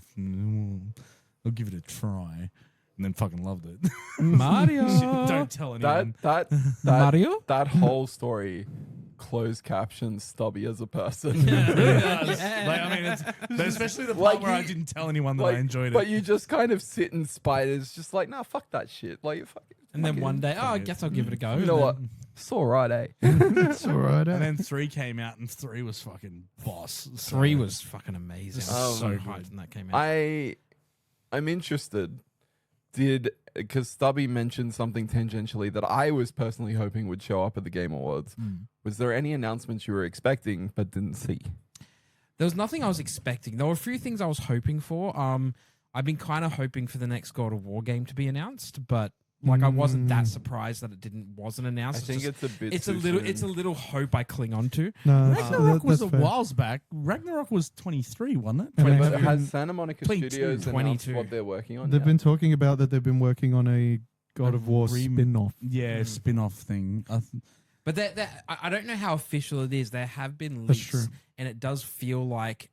I'll give it a try. And then fucking loved it. Mario. Don't tell anyone. That Mario? that whole story closed captions Stubby as a person. It really does. Like, I mean, it's, especially the part Like where I you- didn't tell anyone that Like, I enjoyed but it. you just kind of sit in spite. It's just like, nah, fuck that shit. Like, And then one day, I it. guess I'll give it a go. you know And what? then- It's all right, eh? It's all right. And then 3 came out, and 3 was fucking boss. So- 3 was fucking amazing. This I was is so so hyped good. when that came out. I'm interested. Because Stubby mentioned something tangentially that I was personally hoping would show up at the Game Awards. Was there any announcements you were expecting but didn't see? There was nothing I was expecting. There were a few things I was hoping for. I've been kind of hoping for the next God of War game to be announced, but like I wasn't that surprised that it wasn't announced. I think just- it's a bit. it's too a little soon. it's a little hope I cling on to. No, Ragnarok was a that's fair. whiles back. Ragnarok was 23, wasn't it? And But then- has Santa Monica 22, Studios announced 22. what they're working on? They've yet? been talking about that they've been working on a God of War rem- spin-off. Yeah, spin-off thing. But I don't know how official it is. There have been That's leaks, true. and it does feel like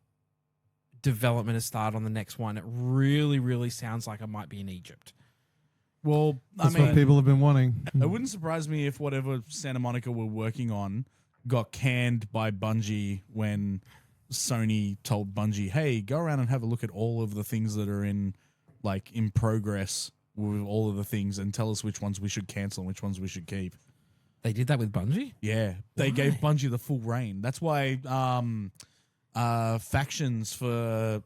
development has started on the next one. It really, really sounds like I might be in Egypt. Well, That's I mean, what people have been wanting. it wouldn't surprise me if whatever Santa Monica were working on got canned by Bungie when Sony told Bungie, hey, go around and have a look at all of the things that are in progress with all of the things and tell us which ones we should cancel and which ones we should keep. They did that with Bungie? Yeah, they gave Bungie the full reign. That's why factions for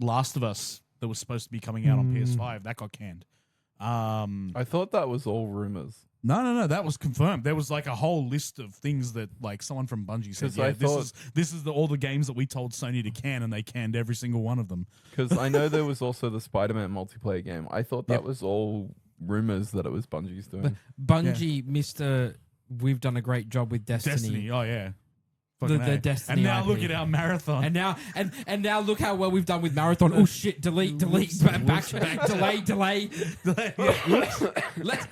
Last of Us that was supposed to be coming out on PS5, that got canned. I thought that was all rumors. No, that was confirmed. There was like a whole list of things that like someone from Bungie said, 'Cause yeah, I this is all the games that we told Sony to can, and they canned every single one of them. Because I know there was also the Spider-Man multiplayer game. I thought that Yep. was all rumors that it was Bungie's doing. Bungie, we've done a great job with Destiny. Oh yeah. The Fucking A. Destiny And now IP. look at our marathon. And now look how well we've done with Marathon. Oh shit, delete, back, delay.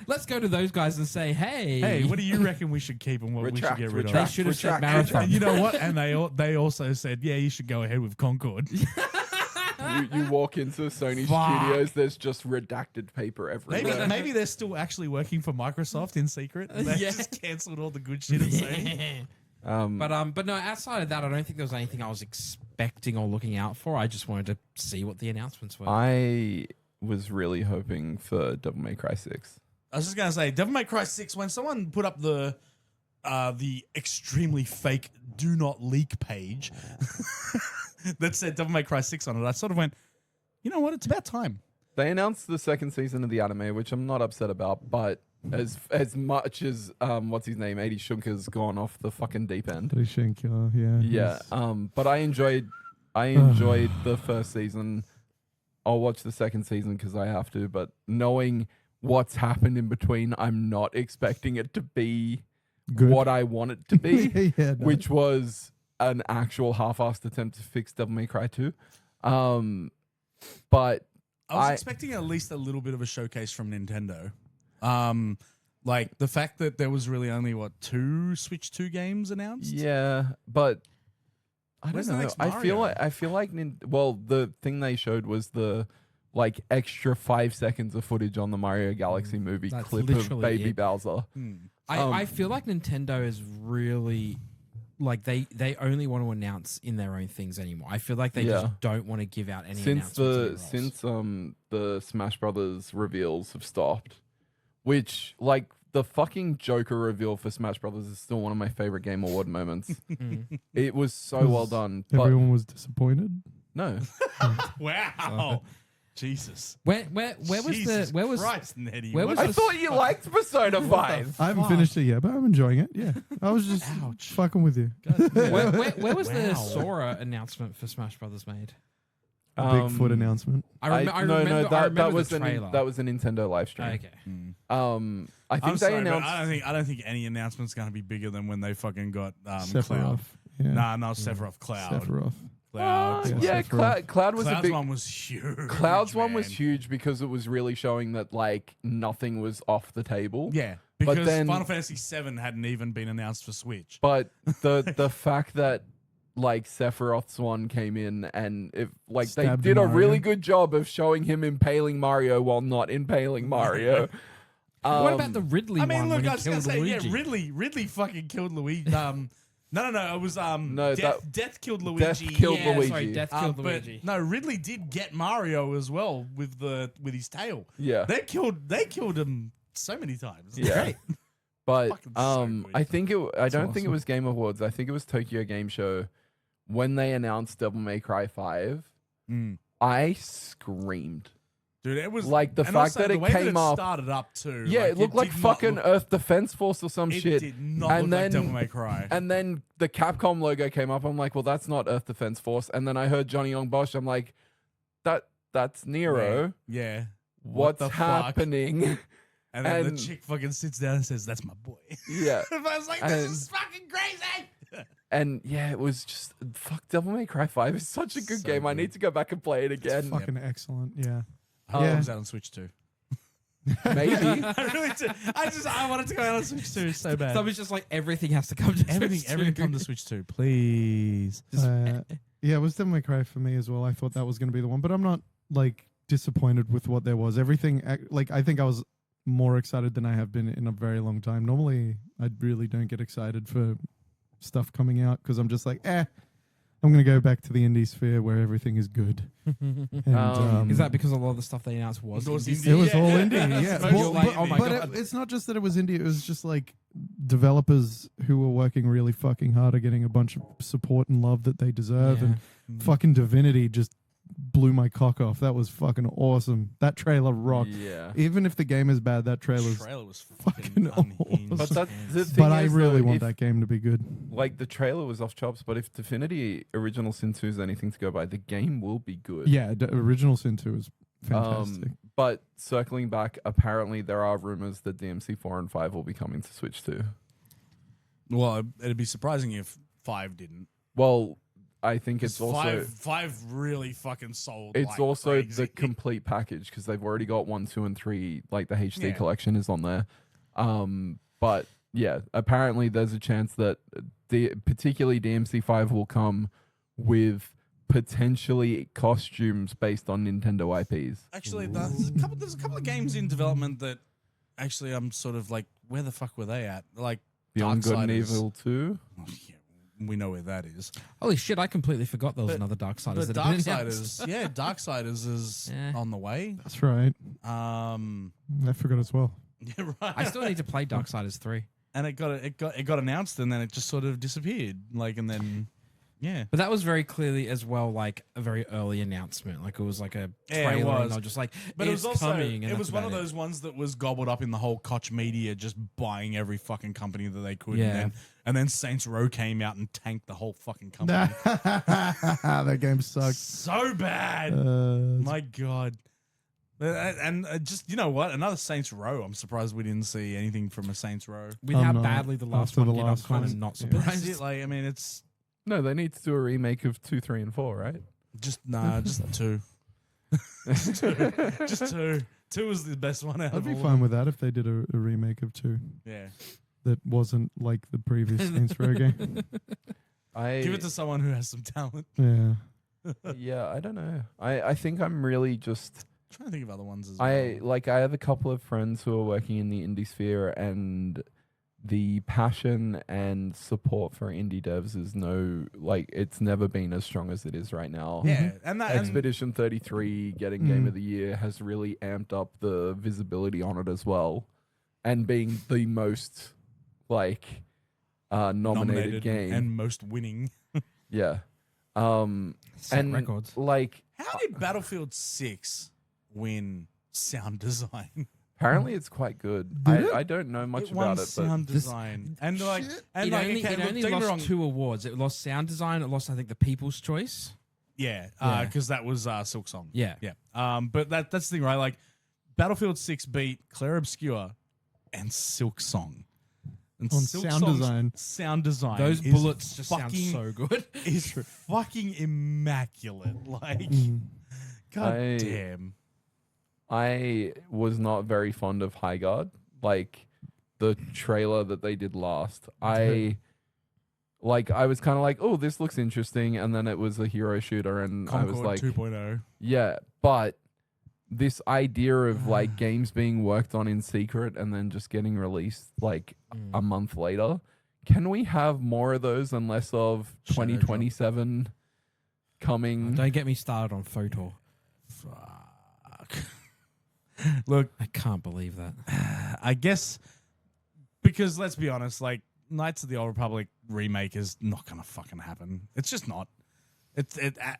Let's go to those guys and say, hey, what do you reckon we should keep and what we should get rid They of? should have said retract. Marathon. And you know what? And they also said, yeah, you should go ahead with Concord. You walk into Sony Fuck. Studios, there's just redacted paper everywhere. Maybe they're still actually working for Microsoft in secret. And they Yeah. just cancelled all the good shit at Sony. But no, outside of that, I don't think there was anything I was expecting or looking out for. I just wanted to see what the announcements were. I was really hoping for Devil May Cry 6. I was just gonna say, Devil May Cry 6. When someone put up the extremely fake "do not leak" page that said Devil May Cry 6 on it, I sort of went, you know what? It's about time. They announced the second season of the anime, which I'm not upset about, but as much as what's his name, 80 Shunka's gone off the fucking deep end. Yeah. Yeah. But I enjoyed the first season. I'll watch the second season because I have to, but knowing what's happened in between, I'm not expecting it to be Good. what I want it to be, Yeah, no. which was an actual half-assed attempt to fix Devil May Cry 2. But I was expecting at least a little bit of a showcase from Nintendo. Like the fact that there was really only 2 Switch 2 games announced. yeah, but I Where's don't the know. next I feel like the thing they showed was the like extra 5 seconds of footage on the Mario Galaxy movie That's clip of literally Baby it. Bowser. I feel like Nintendo is really like they only want to announce in their own things anymore. I feel like they Yeah. just don't want to give out any Since announcements. the Smash Brothers reveals have stopped, which like the fucking Joker reveal for Smash Brothers is still one of my favorite Game Award moments. It was so well done. But Everyone was disappointed. no, Wow. Jesus. Where was Jesus the where was Christ, Nettie. where What was I the thought you liked Persona 5. I haven't finished it yet, but I'm enjoying it. Yeah. I was just fucking with you. where was the Wow. Sora announcement for Smash Brothers made? Bigfoot announcement. I remember that was the trailer. that was a Nintendo live stream. Okay. I think I'm sorry, they but announced. I don't think any announcement's going to be bigger than when they fucking got Cloud. Sephiroth. Yeah. Nah, not Sephiroth. Cloud. Sephiroth. Cloud. Yeah, Sephiroth. Cloud was Cloud's a big. one was huge. Cloud's one was man. huge because it was really showing that like nothing was off the table. Yeah, But because then- Final Fantasy VII hadn't even been announced for Switch. But the fact that like Sephiroth's one came in and if like Stabbed they did a Mario. really good job of showing him impaling Mario while not impaling Mario. What about the Ridley I mean, one look, when I he was gonna killed say, Luigi? yeah, Ridley fucking killed Luigi. No, it was No, Death killed Luigi. Death killed yeah, Luigi. sorry, Death killed But Luigi. no, Ridley did get Mario as well with his tail. Yeah. They killed him so many times. It's Yeah. great. But Fucking so good. I think I don't think it awesome. was Game Awards. I think it was Tokyo Game Show when they announced Devil May Cry 5. Mm. I screamed. Dude, it was Like, the and fact also that the it way came up- started up too. Yeah, it looked like did not fucking look- Earth Defense Force or some It shit. did not And look like then- Devil May Cry. And then the Capcom logo came up. I'm like, well, that's not Earth Defense Force. And then I heard Johnny Young Bosch. I'm like, that's Nero. Yeah. What's the fuck? happening? And then the And- chick fucking sits down and says, "That's my boy." Yeah. I was like, "This is fucking crazy." And yeah, it was just fuck. Devil May Cry 5 is such a good So game. I good. need to go back and play it It's again. fucking excellent. Yeah. I hope it Yeah. comes out on Switch too. Maybe. I really do. I wanted to go out on Switch too so bad. Somebody's just like everything has to come to Everything Switch come to Switch too, please. Yeah, it was Devil May Cry for me as well. I thought that was going to be the one, but I'm not like disappointed with what there was. Everything, like I think I was more excited than I have been in a very long time. Normally, I really don't get excited for stuff coming out because I'm just like, I'm going to go back to the indie sphere where everything is good. And, Is that because a lot of the stuff they announced was Was indie? indie. it was Yeah, all yeah. indie? Yeah, It's Well, mostly but- oh my but God. it's not just that it was indie. It was just like developers who were working really fucking hard are getting a bunch of support and love that they deserve. Yeah. And fucking Divinity just blew my cock off. That was fucking awesome. That trailer rocked. Yeah. Even if the game is bad, that The trailer's. trailer was fucking fucking unhinged. But that's the thing. But I is, really though, want if, that game to be good. Like the trailer was off chops, but if Divinity Original Sin 2 is anything to go by, the game will be good. Yeah, the original Sin 2 is fantastic. But circling back, apparently there are rumors that DMC 4 and 5 will be coming to Switch too. Well, it'd be surprising if 5 didn't. Well, I think it's also five really fucking sold. it's like also crazy. the complete package because they've already got 1, 2, and 3. Like the HD Yeah. collection is on there. But yeah, apparently there's a chance that particularly DMC 5 will come with potentially costumes based on Nintendo IPs. Actually, there's a couple of games in development that actually I'm sort of like, where the fuck were they at? Like Beyond Good and Darksiders. Evil 2. Oh, yeah, we know where that is. Holy shit! I completely forgot there was another Darksiders. But that had been announced. Darksiders, yeah, Darksiders is Yeah. on the way. That's right. Yeah, I forgot as well. right. I still need to play Darksiders 3. And it got announced, and then it just sort of disappeared. Like, and then yeah. But that was very clearly as well like a very early announcement. Like it was like a Yeah, it trailer was. and they were just like, But it's it was also coming. And it was that's one of about those ones that was gobbled up in the whole Koch media, just buying every fucking company that they could. Yeah. And then Saints Row came out and tanked the whole fucking company. That game sucked. So bad. My God. And just, you know what? Another Saints Row. I'm surprised we didn't see anything from a Saints Row. With I'm how not. badly the last After one the did, I'm last kind of one, not yeah. But that's surprised. it. Like, I mean, it's No, they need to do a remake of 2, 3, and 4, right? just just two. Just two. Two was the best one out I'd of be all. fine with that if they did a remake of 2 Yeah. that wasn't like the previous Saints Row game. Give it to someone who has some talent. Yeah. Yeah, I don't know. I think I'm really just I'm trying to think of other ones as I well. like I have a couple of friends who are working in the indie sphere, and the passion and support for indie devs is it's never been as strong as it is right now. Yeah, and that and Expedition 33 getting Game of the Year has really amped up the visibility on it as well, and being the most nominated game. and most winning. Yeah. Set and records. How did Battlefield 6 win sound design? apparently it's quite good. I don't know much It won about it, but sound design, and like, and It like, only, okay, it look, only don't get me lost wrong. 2 awards. It lost sound design. It lost, I think, the People's Choice. Yeah, Yeah. because that was Silk Song. Yeah. Yeah. But that's the thing, right? Like, Battlefield 6 beat Claire Obscure and Silk Song. And On Silk sound Song's design. Sound design. Those is bullets just sound fucking- so good. Is fucking immaculate. Like, god I- damn. I was not very fond of High Guard. Like the trailer that they did last. I was kind of like, oh, this looks interesting, and then it was a hero shooter, and I was Concord like, 2.0. yeah, but this idea of like games being worked on in secret and then just getting released like a month later. Can we have more of those and less of Shadow 2027 coming? Don't get me started on Photor. Fuck. Look, I can't believe that. I guess because let's be honest, like Knights of the Old Republic remake is not gonna fucking happen. It's just not.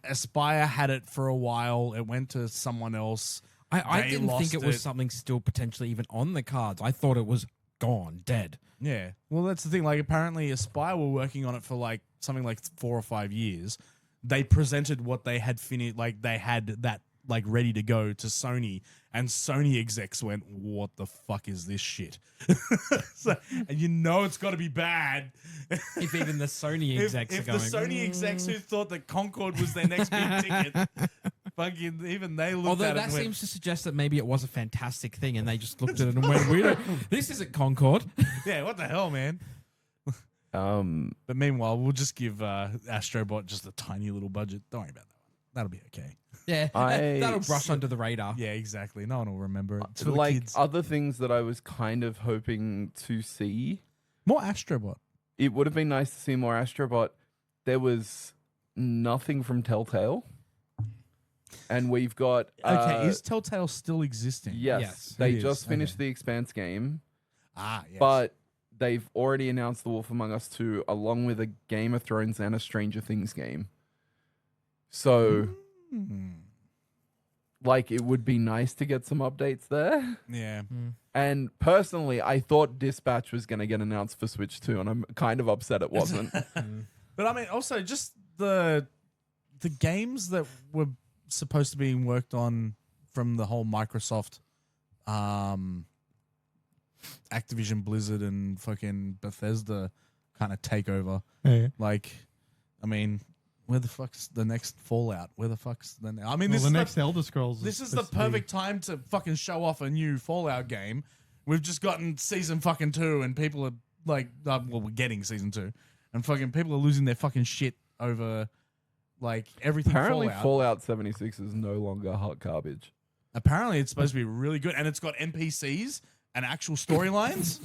Aspire had it for a while. It went to someone else. I They didn't think lost it was it. something still potentially even on the cards. I thought it was gone, dead. Yeah. Well, that's the thing. Like, apparently, Aspire were working on it for like something like 4 or 5 years. They presented what they had finished, like they had that like ready to go to Sony, and Sony execs went, "What the fuck is this shit?" So, and you know it's got to be bad. If even the Sony execs if are going, the Sony execs who thought that Concord was their next big ticket, fucking even they looked although at it that and went, seems to suggest that maybe it was a fantastic thing, and they just looked at it and went, "We don't. This isn't Concord." "Yeah, what the hell, man." Um, But meanwhile, we'll just give Astrobot just a tiny little budget. Don't worry about that one. That'll be okay. Yeah, I- that'll brush under the radar. Yeah, exactly. No one will remember it. It's for the like kids. other things that I was kind of hoping to see. More Astrobot. It would have been nice to see more Astrobot. There was nothing from Telltale, and we've got Okay, is Telltale still existing? yes, Yes, they it is. just finished Okay. the Expanse game, Ah, yes. but they've already announced The Wolf Among Us 2 along with a Game of Thrones and a Stranger Things game. So, like, it would be nice to get some updates there. Yeah. And personally, I thought Dispatch was going to get announced for Switch 2, and I'm kind of upset it wasn't. But I mean, also just the games that were supposed to be worked on from the whole Microsoft, Activision Blizzard and fucking Bethesda kind of takeover. Yeah. Like, I mean, where the fuck's the next Fallout? Where the fuck's the I mean, Well, this the is next Elder Scrolls. this is the perfect time to fucking show off a new Fallout game. We've just gotten season fucking 2, and people are like, well, we're getting season 2, and fucking people are losing their fucking shit over Like everything Apparently, Fallout. Fallout 76 is no longer hot garbage. Apparently, it's supposed to be really good, and it's got NPCs and actual storylines.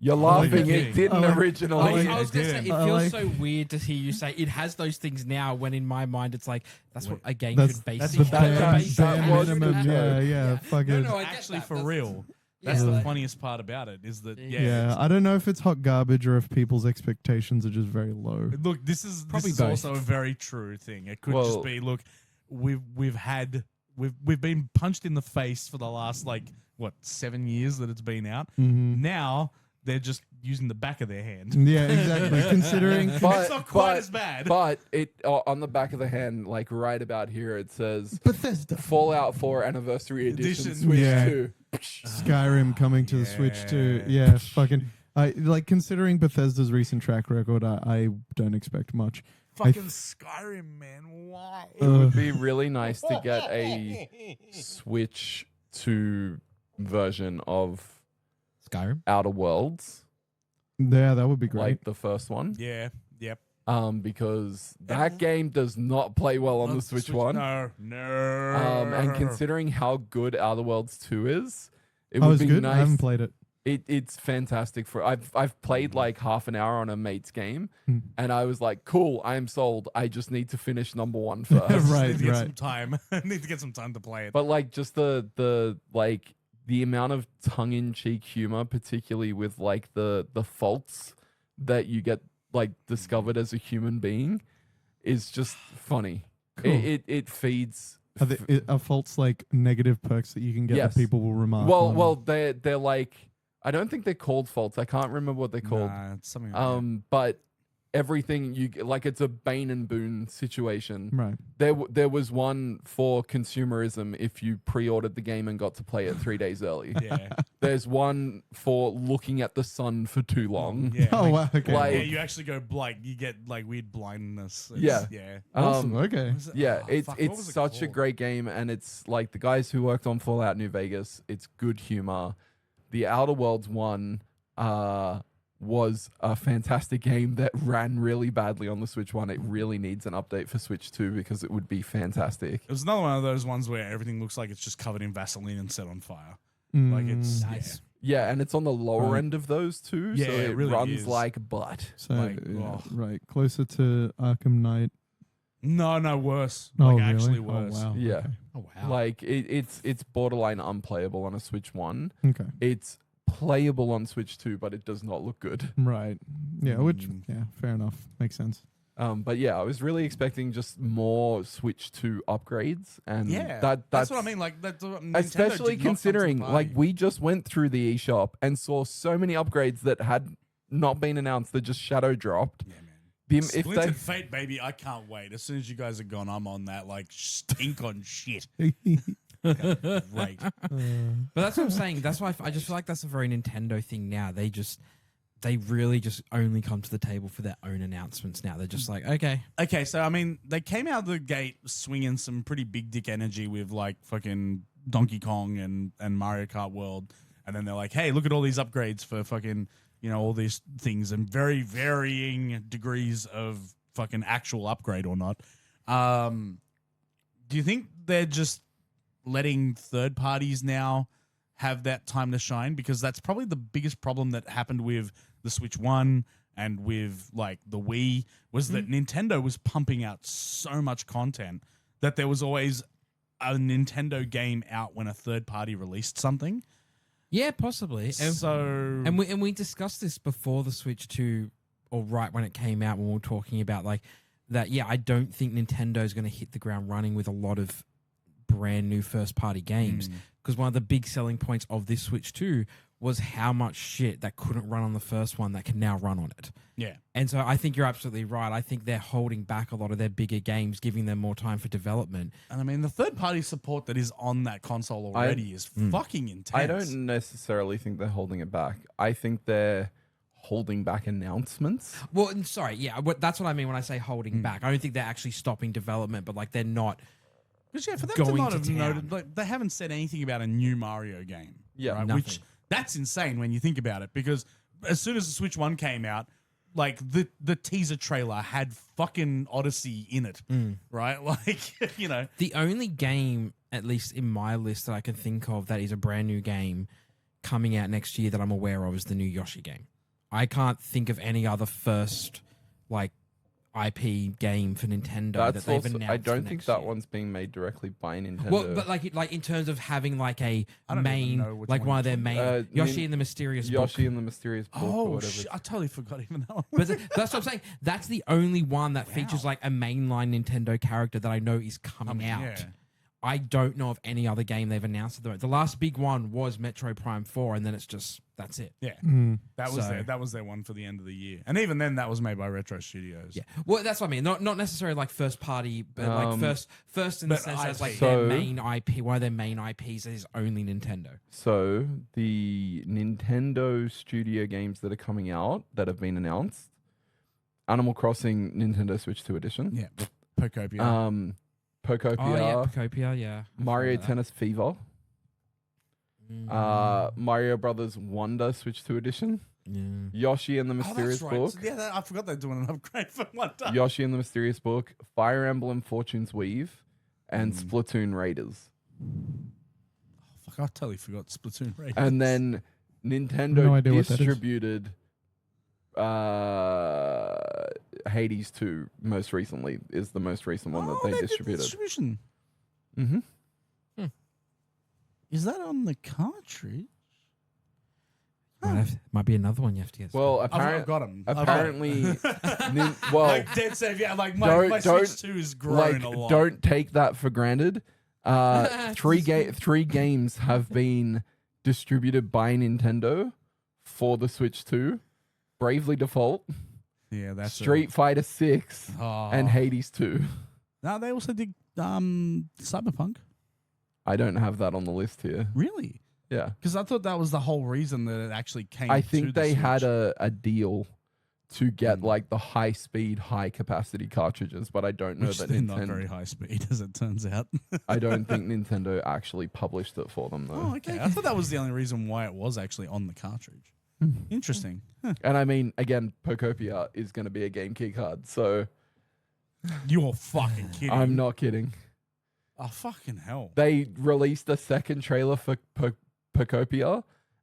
You're like laughing. it. It didn't I like- originally. I was going to say, it I feels like- so weird to hear you say it has those things now when in my mind it's like, that's what a game That's should the basically that- be. that was the minimum. joke. Yeah, fucking. No, no, I get Actually, that. for That's- real. That's Yeah. the funniest part about it is that Yeah, I don't know if it's hot garbage or if people's expectations are just very low. Look, this is Probably this is both. also a very true thing. It could Well- just be look, we've been punched in the face for the last 7 years that it's been out. Mhm. Now they're just using the back of their hand. Yeah, exactly. Considering, But- It's not quite but- as bad. But it on the back of the hand, like right about here, it says Bethesda, Fallout 4 Anniversary Edition Edition. Switch Yeah. 2. Skyrim coming to the Switch too. Yeah, fucking. I like considering Bethesda's recent track record. I don't expect much. Fucking Skyrim, man. Why? It would be really nice to get a Switch 2 version of Skyrim. Outer Worlds, Yeah, that would be great. like the first one. Yeah. Yep. Because that game does not play well on the Switch 1. No. And considering how good Outer Worlds 2 is, it Oh, would it's be good. I nice. haven't played it. It's fantastic. I've played like half an hour on a mate's game, Hmm. and I was like, cool, I am sold. I just need to finish number 1 first. Right, Need to get right. some time. Need to get some time to play it. But like just the amount of tongue-in-cheek humor, particularly with like the faults that you get like discovered as a human being, is just funny. Cool. It feeds. Are faults like negative perks that you can get Yes. that people will remark? on? Well, they're like, I don't think they're called faults. I can't remember what they're called. Nah, it's something like that. But everything like it's a Bane and boon situation. right. There was one for consumerism if you pre-ordered the game and got to play it 3 days early. Yeah. There's one for looking at the sun for too long. Yeah. Oh wow. Okay. Like- Yeah, you actually go you get like weird blindness. Yeah. Yeah. awesome. Okay. What was it? Yeah, Oh, it's fuck, what was it's it such a called? great game, and it's like the guys who worked on Fallout New Vegas. It's good humor. The Outer Worlds one was a fantastic game that ran really badly on the Switch 1. It really needs an update for Switch 2 because it would be fantastic. It was another one of those ones where everything looks like it's just covered in Vaseline and set on fire. Like it's Nice. Yeah, and it's on the lower Right. end of those two, Yeah, so it it really runs is. like butt. So Like, yeah, oh. right, closer to Arkham Knight. No, worse. Oh, Like really? actually Oh, worse. wow. Yeah. Okay. Oh wow. Like it's borderline unplayable on a Switch 1. Okay. It's playable on Switch 2, but it does not look good. Right. Yeah. Which. Mm. Yeah. Fair enough. Makes sense. But yeah, I was really expecting just more Switch 2 upgrades, and Yeah. that's That's what I mean. Like that's what Nintendo especially did not come to the considering like party. we just went through the eShop and saw so many upgrades that had not been announced that just shadow dropped. Yeah, man. If Splintered they Fate, baby, I can't wait. As soon as you guys are gone, I'm on that like stink on shit. Great. But that's what I'm saying. That's why I just feel like that's a very Nintendo thing now. They really just only come to the table for their own announcements now. They're just like, okay. Okay, so I mean, they came out the gate swinging some pretty big dick energy with like fucking Donkey Kong and Mario Kart World, and then they're like, hey, look at all these upgrades for fucking all these things and very varying degrees of fucking actual upgrade or not. Do you think they're just letting third parties now have that time to shine? Because that's probably the biggest problem that happened with the Switch 1 and with like the Wii was that Nintendo was pumping out so much content that there was always a Nintendo game out when a third party released something. Yeah, possibly. And we discussed this before the Switch 2, or right when it came out, when we were talking about like that. Yeah, I don't think Nintendo's going to hit the ground running with a lot of brand new first party games, because one of the big selling points of this Switch 2 was how much shit that couldn't run on the first one that can now run on it. Yeah. And so I think you're absolutely right. I think they're holding back a lot of their bigger games, giving them more time for development. And I mean, the third party support that is on that console already is fucking intense. I don't necessarily think they're holding it back. I think they're holding back announcements. Well, sorry, yeah, that's what I mean when I say holding back. I don't think they're actually stopping development, but like they're not. Because yeah, for them going to not to have town. noted, like they haven't said anything about a new Mario game. Yeah, right? nothing. Which that's insane when you think about it. Because as soon as the Switch 1 came out, like the teaser trailer had fucking Odyssey in it, right? Like, you know, The only game, at least in my list, that I can think of that is a brand new game coming out next year that I'm aware of is the new Yoshi game. I can't think of any other first like IP game for Nintendo that That's they've also, announced. I for don't think next that year. one's being made directly by Nintendo. Well, but like in terms of having like a I don't even main, know which like one one of you're their main talking about. Yoshi and the Mysterious Yoshi Book. and the Mysterious Book or oh whatever. shit, I totally forgot even that one. But that's what I'm saying. That's the only one that features like a mainline Nintendo character that I know is coming out. yeah. I don't know of any other game they've announced at the moment. The last big one was Metroid Prime 4, and then it's just that's it. Yeah, Mm. that was their one for the end of the year, and even then, that was made by Retro Studios. Yeah, well, that's what I mean. Not necessarily like first party, but like first in the but sense as like So- their main IP. One of their main IPs is only Nintendo. So the Nintendo Studio games that are coming out that have been announced: Animal Crossing Nintendo Switch 2 Edition, yeah, Pocopia. Pocopia, Oh yeah, Pocopia, yeah. I Mario forgot that. Tennis Fever, Mm, Mario Brothers Wonder Switch 2 Edition, yeah. Yoshi and the Oh, Mysterious that's right. Book, So, yeah, I forgot they're doing an upgrade for one time. Yoshi and the Mysterious Book, Fire Emblem Fortune's Weave, and Splatoon Raiders. Fuck, I totally forgot Splatoon Raiders. And then Nintendo No idea what that is. distributed Hades 2 most recently is the most recent one that they did the distributed. distribution. Mm-hmm. Is that on the cartridge? Might be another one you have to get. Well, I've got them. apparently, well, like dead safe. Yeah, like my don't- Switch 2 is growing a lot. don't take that for granted. Three games have been distributed by Nintendo for the Switch 2: Bravely Default, Yeah, that's Street Fighter 6, and Hades 2. No, they also did Cyberpunk. I don't have that on the list here. Really? Yeah. Because I thought that was the whole reason that it actually came. I to think the they had Switch. a deal to get like the high speed, high capacity cartridges, but I don't know Which that they're not Nintendo. very high speed, as it turns out. I don't think Nintendo actually published it for them though. Oh, okay. I thought that was the only reason why it was actually on the cartridge. Interesting. Huh. And I mean, again, Pocopia is going to be a game key card, so You're fucking kidding. I'm not kidding. Oh, fucking hell. They released a second trailer for Pocopia,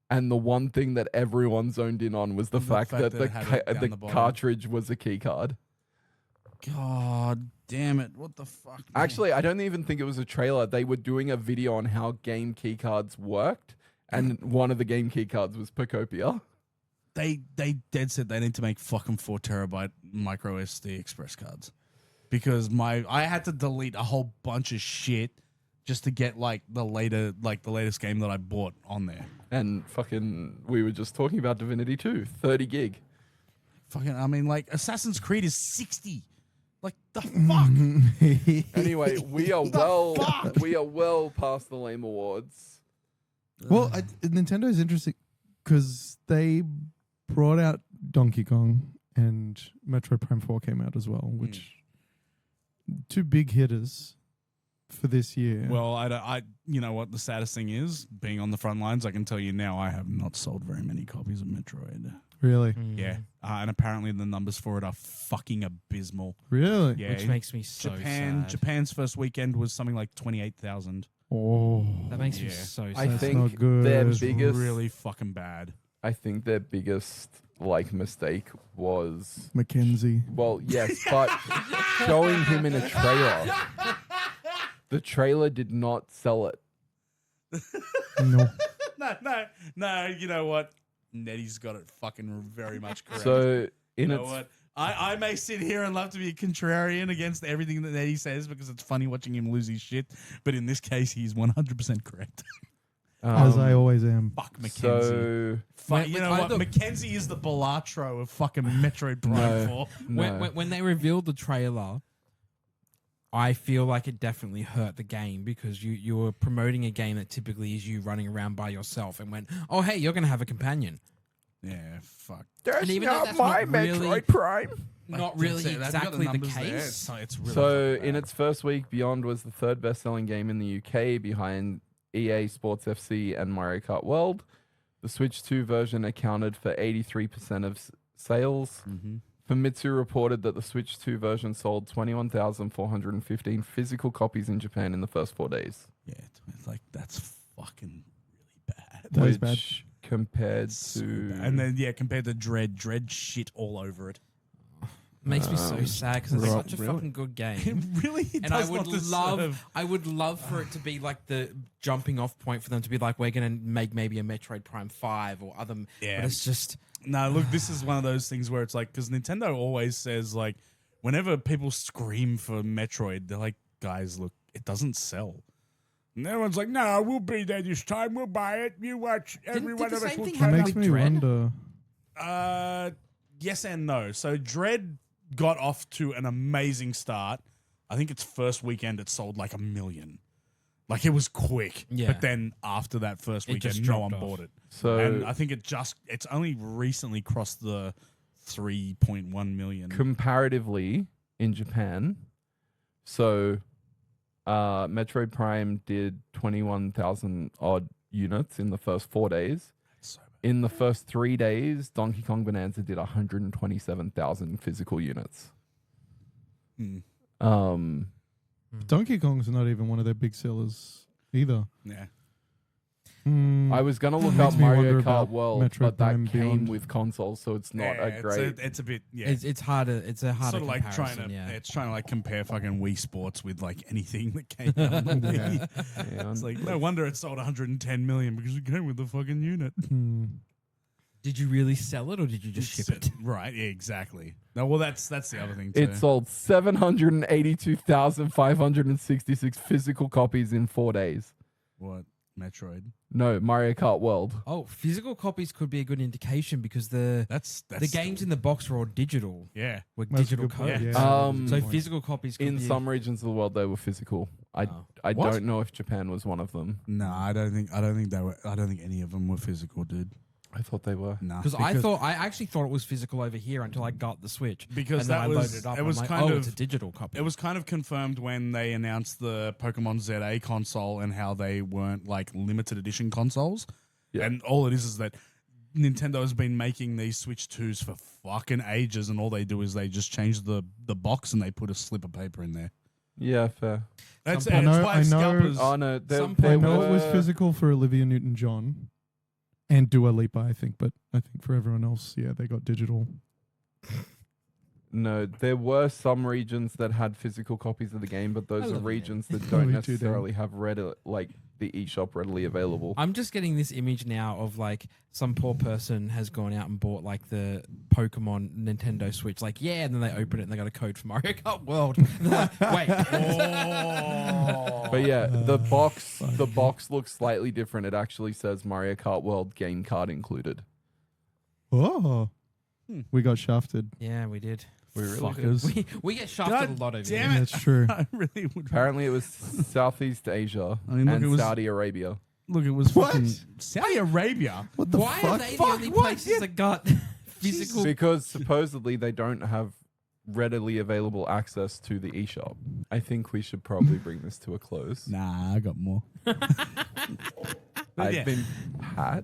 and the one thing that everyone zoned in on was the fact that it had it down the the bottom. cartridge was a key card. God damn it. What the fuck? man? Actually, I don't even think it was a trailer. They were doing a video on how game key cards worked, and one of the game key cards was Pocopia. They dead said they need to make fucking 4 terabyte micro SD express cards. Because I had to delete a whole bunch of shit just to get the latest game that I bought on there. And fucking, we were just talking about Divinity 2, 30 gig. Fucking, I mean, like Assassin's Creed is 60. Like the fuck. Anyway, we are well past the lame awards. Well, Nintendo is interesting because they brought out Donkey Kong and Metroid Prime 4 came out as well, which two big hitters for this year. Well, I you know what the saddest thing is? Being on the front lines, I can tell you now, I have not sold very many copies of Metroid. Really? Yeah, and apparently the numbers for it are fucking abysmal. Really? Yeah, Which makes me so sad. Japan's first weekend was something like 28,000. Oh. That makes me Yeah. so sad. I That's think not good. their It's biggest, Really fucking bad. I think their biggest mistake was, Mackenzie. well, yes, but showing him in a trailer. The trailer did not sell it. No. No, you know what? Nettie's got it fucking very much correct. So you in know its what? I may sit here and love to be a contrarian against everything that Nettie says because it's funny watching him lose his shit, but in this case, he's 100% correct. As I always am. Fuck Mackenzie. so Fuck, you know what? look- Mackenzie is the Balatro of fucking Metroid Prime No. 4. no. When they revealed the trailer, I feel like it definitely hurt the game because you were promoting a game that typically is you running around by yourself and went, oh, hey, you're going to have a companion. Yeah, fuck. That's And even though not that's my not really- Metroid Prime. Not Like, really that's it. Have you got exactly the numbers there? case. It's really So fucking in bad. its first week, Beyond was the third best-selling game in the UK behind EA Sports FC and Mario Kart World. The Switch 2 version accounted for 83% of sales. Mm-hmm. Famitsu reported that the Switch 2 version sold 21,415 physical copies in Japan in the first 4 days. Yeah, it's like that's fucking really bad. That is bad. Which compared So to bad. And then compared to Dread shit all over it. Makes me so sad because it's Right. such a Really? fucking good game. It really And does not deserve. I would love for it to be like the jumping off point for them to be like, we're going to make maybe a Metroid Prime 5 or other. Yeah. But it's just. No, look, this is one of those things where it's like, because Nintendo always says, like, whenever people scream for Metroid, they're like, guys, look, it doesn't sell. And everyone's like, no, we'll be there this time. We'll buy it. You watch. Every one the of us same will thing It try. happen makes with me Dread? wonder. Yes and no. So Dread got off to an amazing start. I think its first weekend it sold like 1 million. Like it was quick. Yeah. But then after that first It just weekend, no one dropped bought off. it. so And I think it's only recently crossed the 3.1 million. comparatively in Japan. So Metroid Prime did 21,000 odd units in the first 4 days. So bad. In the first 3 days, Donkey Kong Bonanza did 127,000 physical units. Hmm. Donkey Kong's not even one of their big sellers either. Yeah. I was gonna look Makes up me wonder Mario Kart about World, Metroid but that Prime came Beyond. with consoles, so it's not Yeah, a great. It's a bit. Yeah. It's harder. It's a harder Sort of like trying comparison, to. yeah. It's trying to like compare fucking Wii Sports with like anything that came out on the Wii. Yeah, It's like no wonder it sold 110 million because it came with the fucking unit. Did you really sell it or did you just ship it? Right, yeah, exactly. No, well, that's the other thing too. it sold 782,566 physical copies in 4 days. What Metroid? No, Mario Kart World. Oh, physical copies could be a good indication because the That's games in the box were all digital. Yeah, Were That's a digital good point, codes. yeah. So physical copies could In be some regions of the world, they were physical. I Oh. What? don't know if Japan was one of them. no, I don't think they were. I don't think any of them were physical, dude. I thought they were. No, because I actually thought it was physical over here until I got the Switch. Because and then that I was- loaded it up. it and was I'm like, kind oh, of- it's a digital copy. it was kind of confirmed when they announced the Pokemon ZA console and how they weren't like limited edition consoles. Yeah. And all it is that Nintendo has been making these Switch 2s for fucking ages, and all they do is they just change the box and they put a slip of paper in there. Yeah, fair. That's I know- why I know- scalpers. Oh no, Some there I point- know it was were- physical for Olivia Newton-John and Dua Lipa, I think, but I think for everyone else, yeah, they got digital. No, there were some regions that had physical copies of the game, but those I are love it. regions that Me don't too, Dan. necessarily have the eShop readily available. I'm just getting this image now of like some poor person has gone out and bought like the Pokemon Nintendo Switch. Like, yeah, and then they open it and they got a code for Mario Kart World. And they're like, wait. But yeah, the fuck. box looks slightly different. It actually says Mario Kart World game card included. Oh, we got shafted. Yeah, we did. We really did. Fuckers. We get shafted God a lot over damn here. it. That's true. I really would. Apparently, it was Southeast Asia I mean, look, and it was- Saudi Arabia. Look, it was What? fucking Saudi Arabia. What the Why are fuck? they the Fuck, only what? places that got physical? Because supposedly they don't have readily available access to the eShop. I think we should probably bring this to a close. Nah, I got more. I've yeah. been Pat.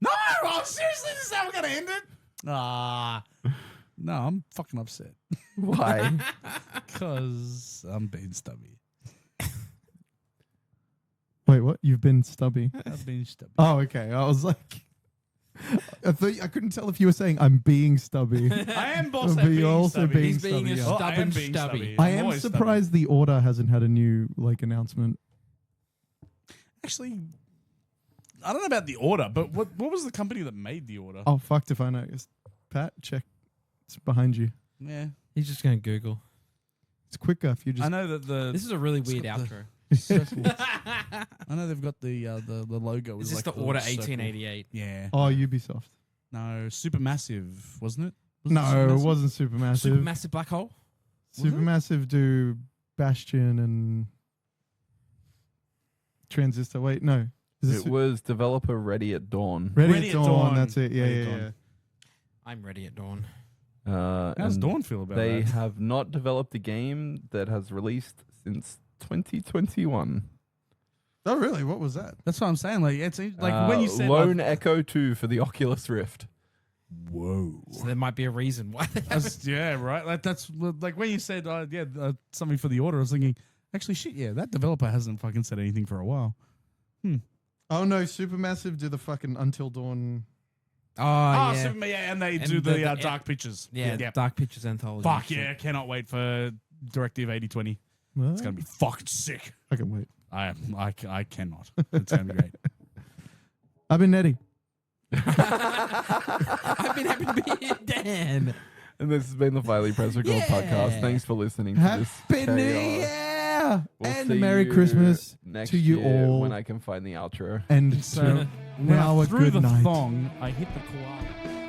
No, oh, seriously, this is how we're gonna end it. No, I'm fucking upset Why? because I'm being stubby. Wait, what? You've been stubby. I've been stubby. Oh, okay. I was like, I couldn't tell if you were saying I'm being stubby. I am boss But at you're being also stubby. being He's being a stubby, yeah. Oh, I am stubborn being stubby. I I'm am always stubby. surprised the order hasn't had a new like announcement. Actually, I don't know about the order, but what was the company that made the order? Oh, fucked if I know. It's Pat, check. It's behind you. Yeah, He's just going to Google. It's quicker if you just. I know that the. This is a really It's weird got the- outro. I know they've got the logo. Is Is this like the order circle. 1888? Yeah. Oh, Ubisoft. No, Supermassive, wasn't it? Was No, it Supermassive? wasn't Supermassive. Supermassive black hole? Was it? Supermassive do Bastion and Transistor. Wait, no. Is this It was developer Ready at Dawn. Ready at Dawn? That's it. Yeah, Ready yeah, at yeah. Dawn. I'm ready at dawn. How's and Dawn feel about They that? have not developed a game that has released since 2021. Oh, really? What was that? That's what I'm saying. Like it's like when you said Lone Echo 2 for the Oculus Rift. Whoa. So there might be a reason why. Yeah, right. That's like when you said, something for the order. I was thinking, actually, shit, yeah, that developer hasn't fucking said anything for a while. Oh no, Supermassive do the fucking Until Dawn. Oh, yeah. And they And do the, the Dark Pictures. Yeah, Dark Pictures Anthology. Fuck yeah, cannot wait for Directive 8020. It's gonna be fucking sick. I can wait. I cannot. It's gonna be great. I've been Eddie. I've been happy to be here, Dan. And this has been the Viley Press Record podcast. Thanks for listening to this. Happy New chaos. Year We'll and see Merry you Christmas next to you year all. when I can find the outro. And So now a through good the night. thong, I hit the koala.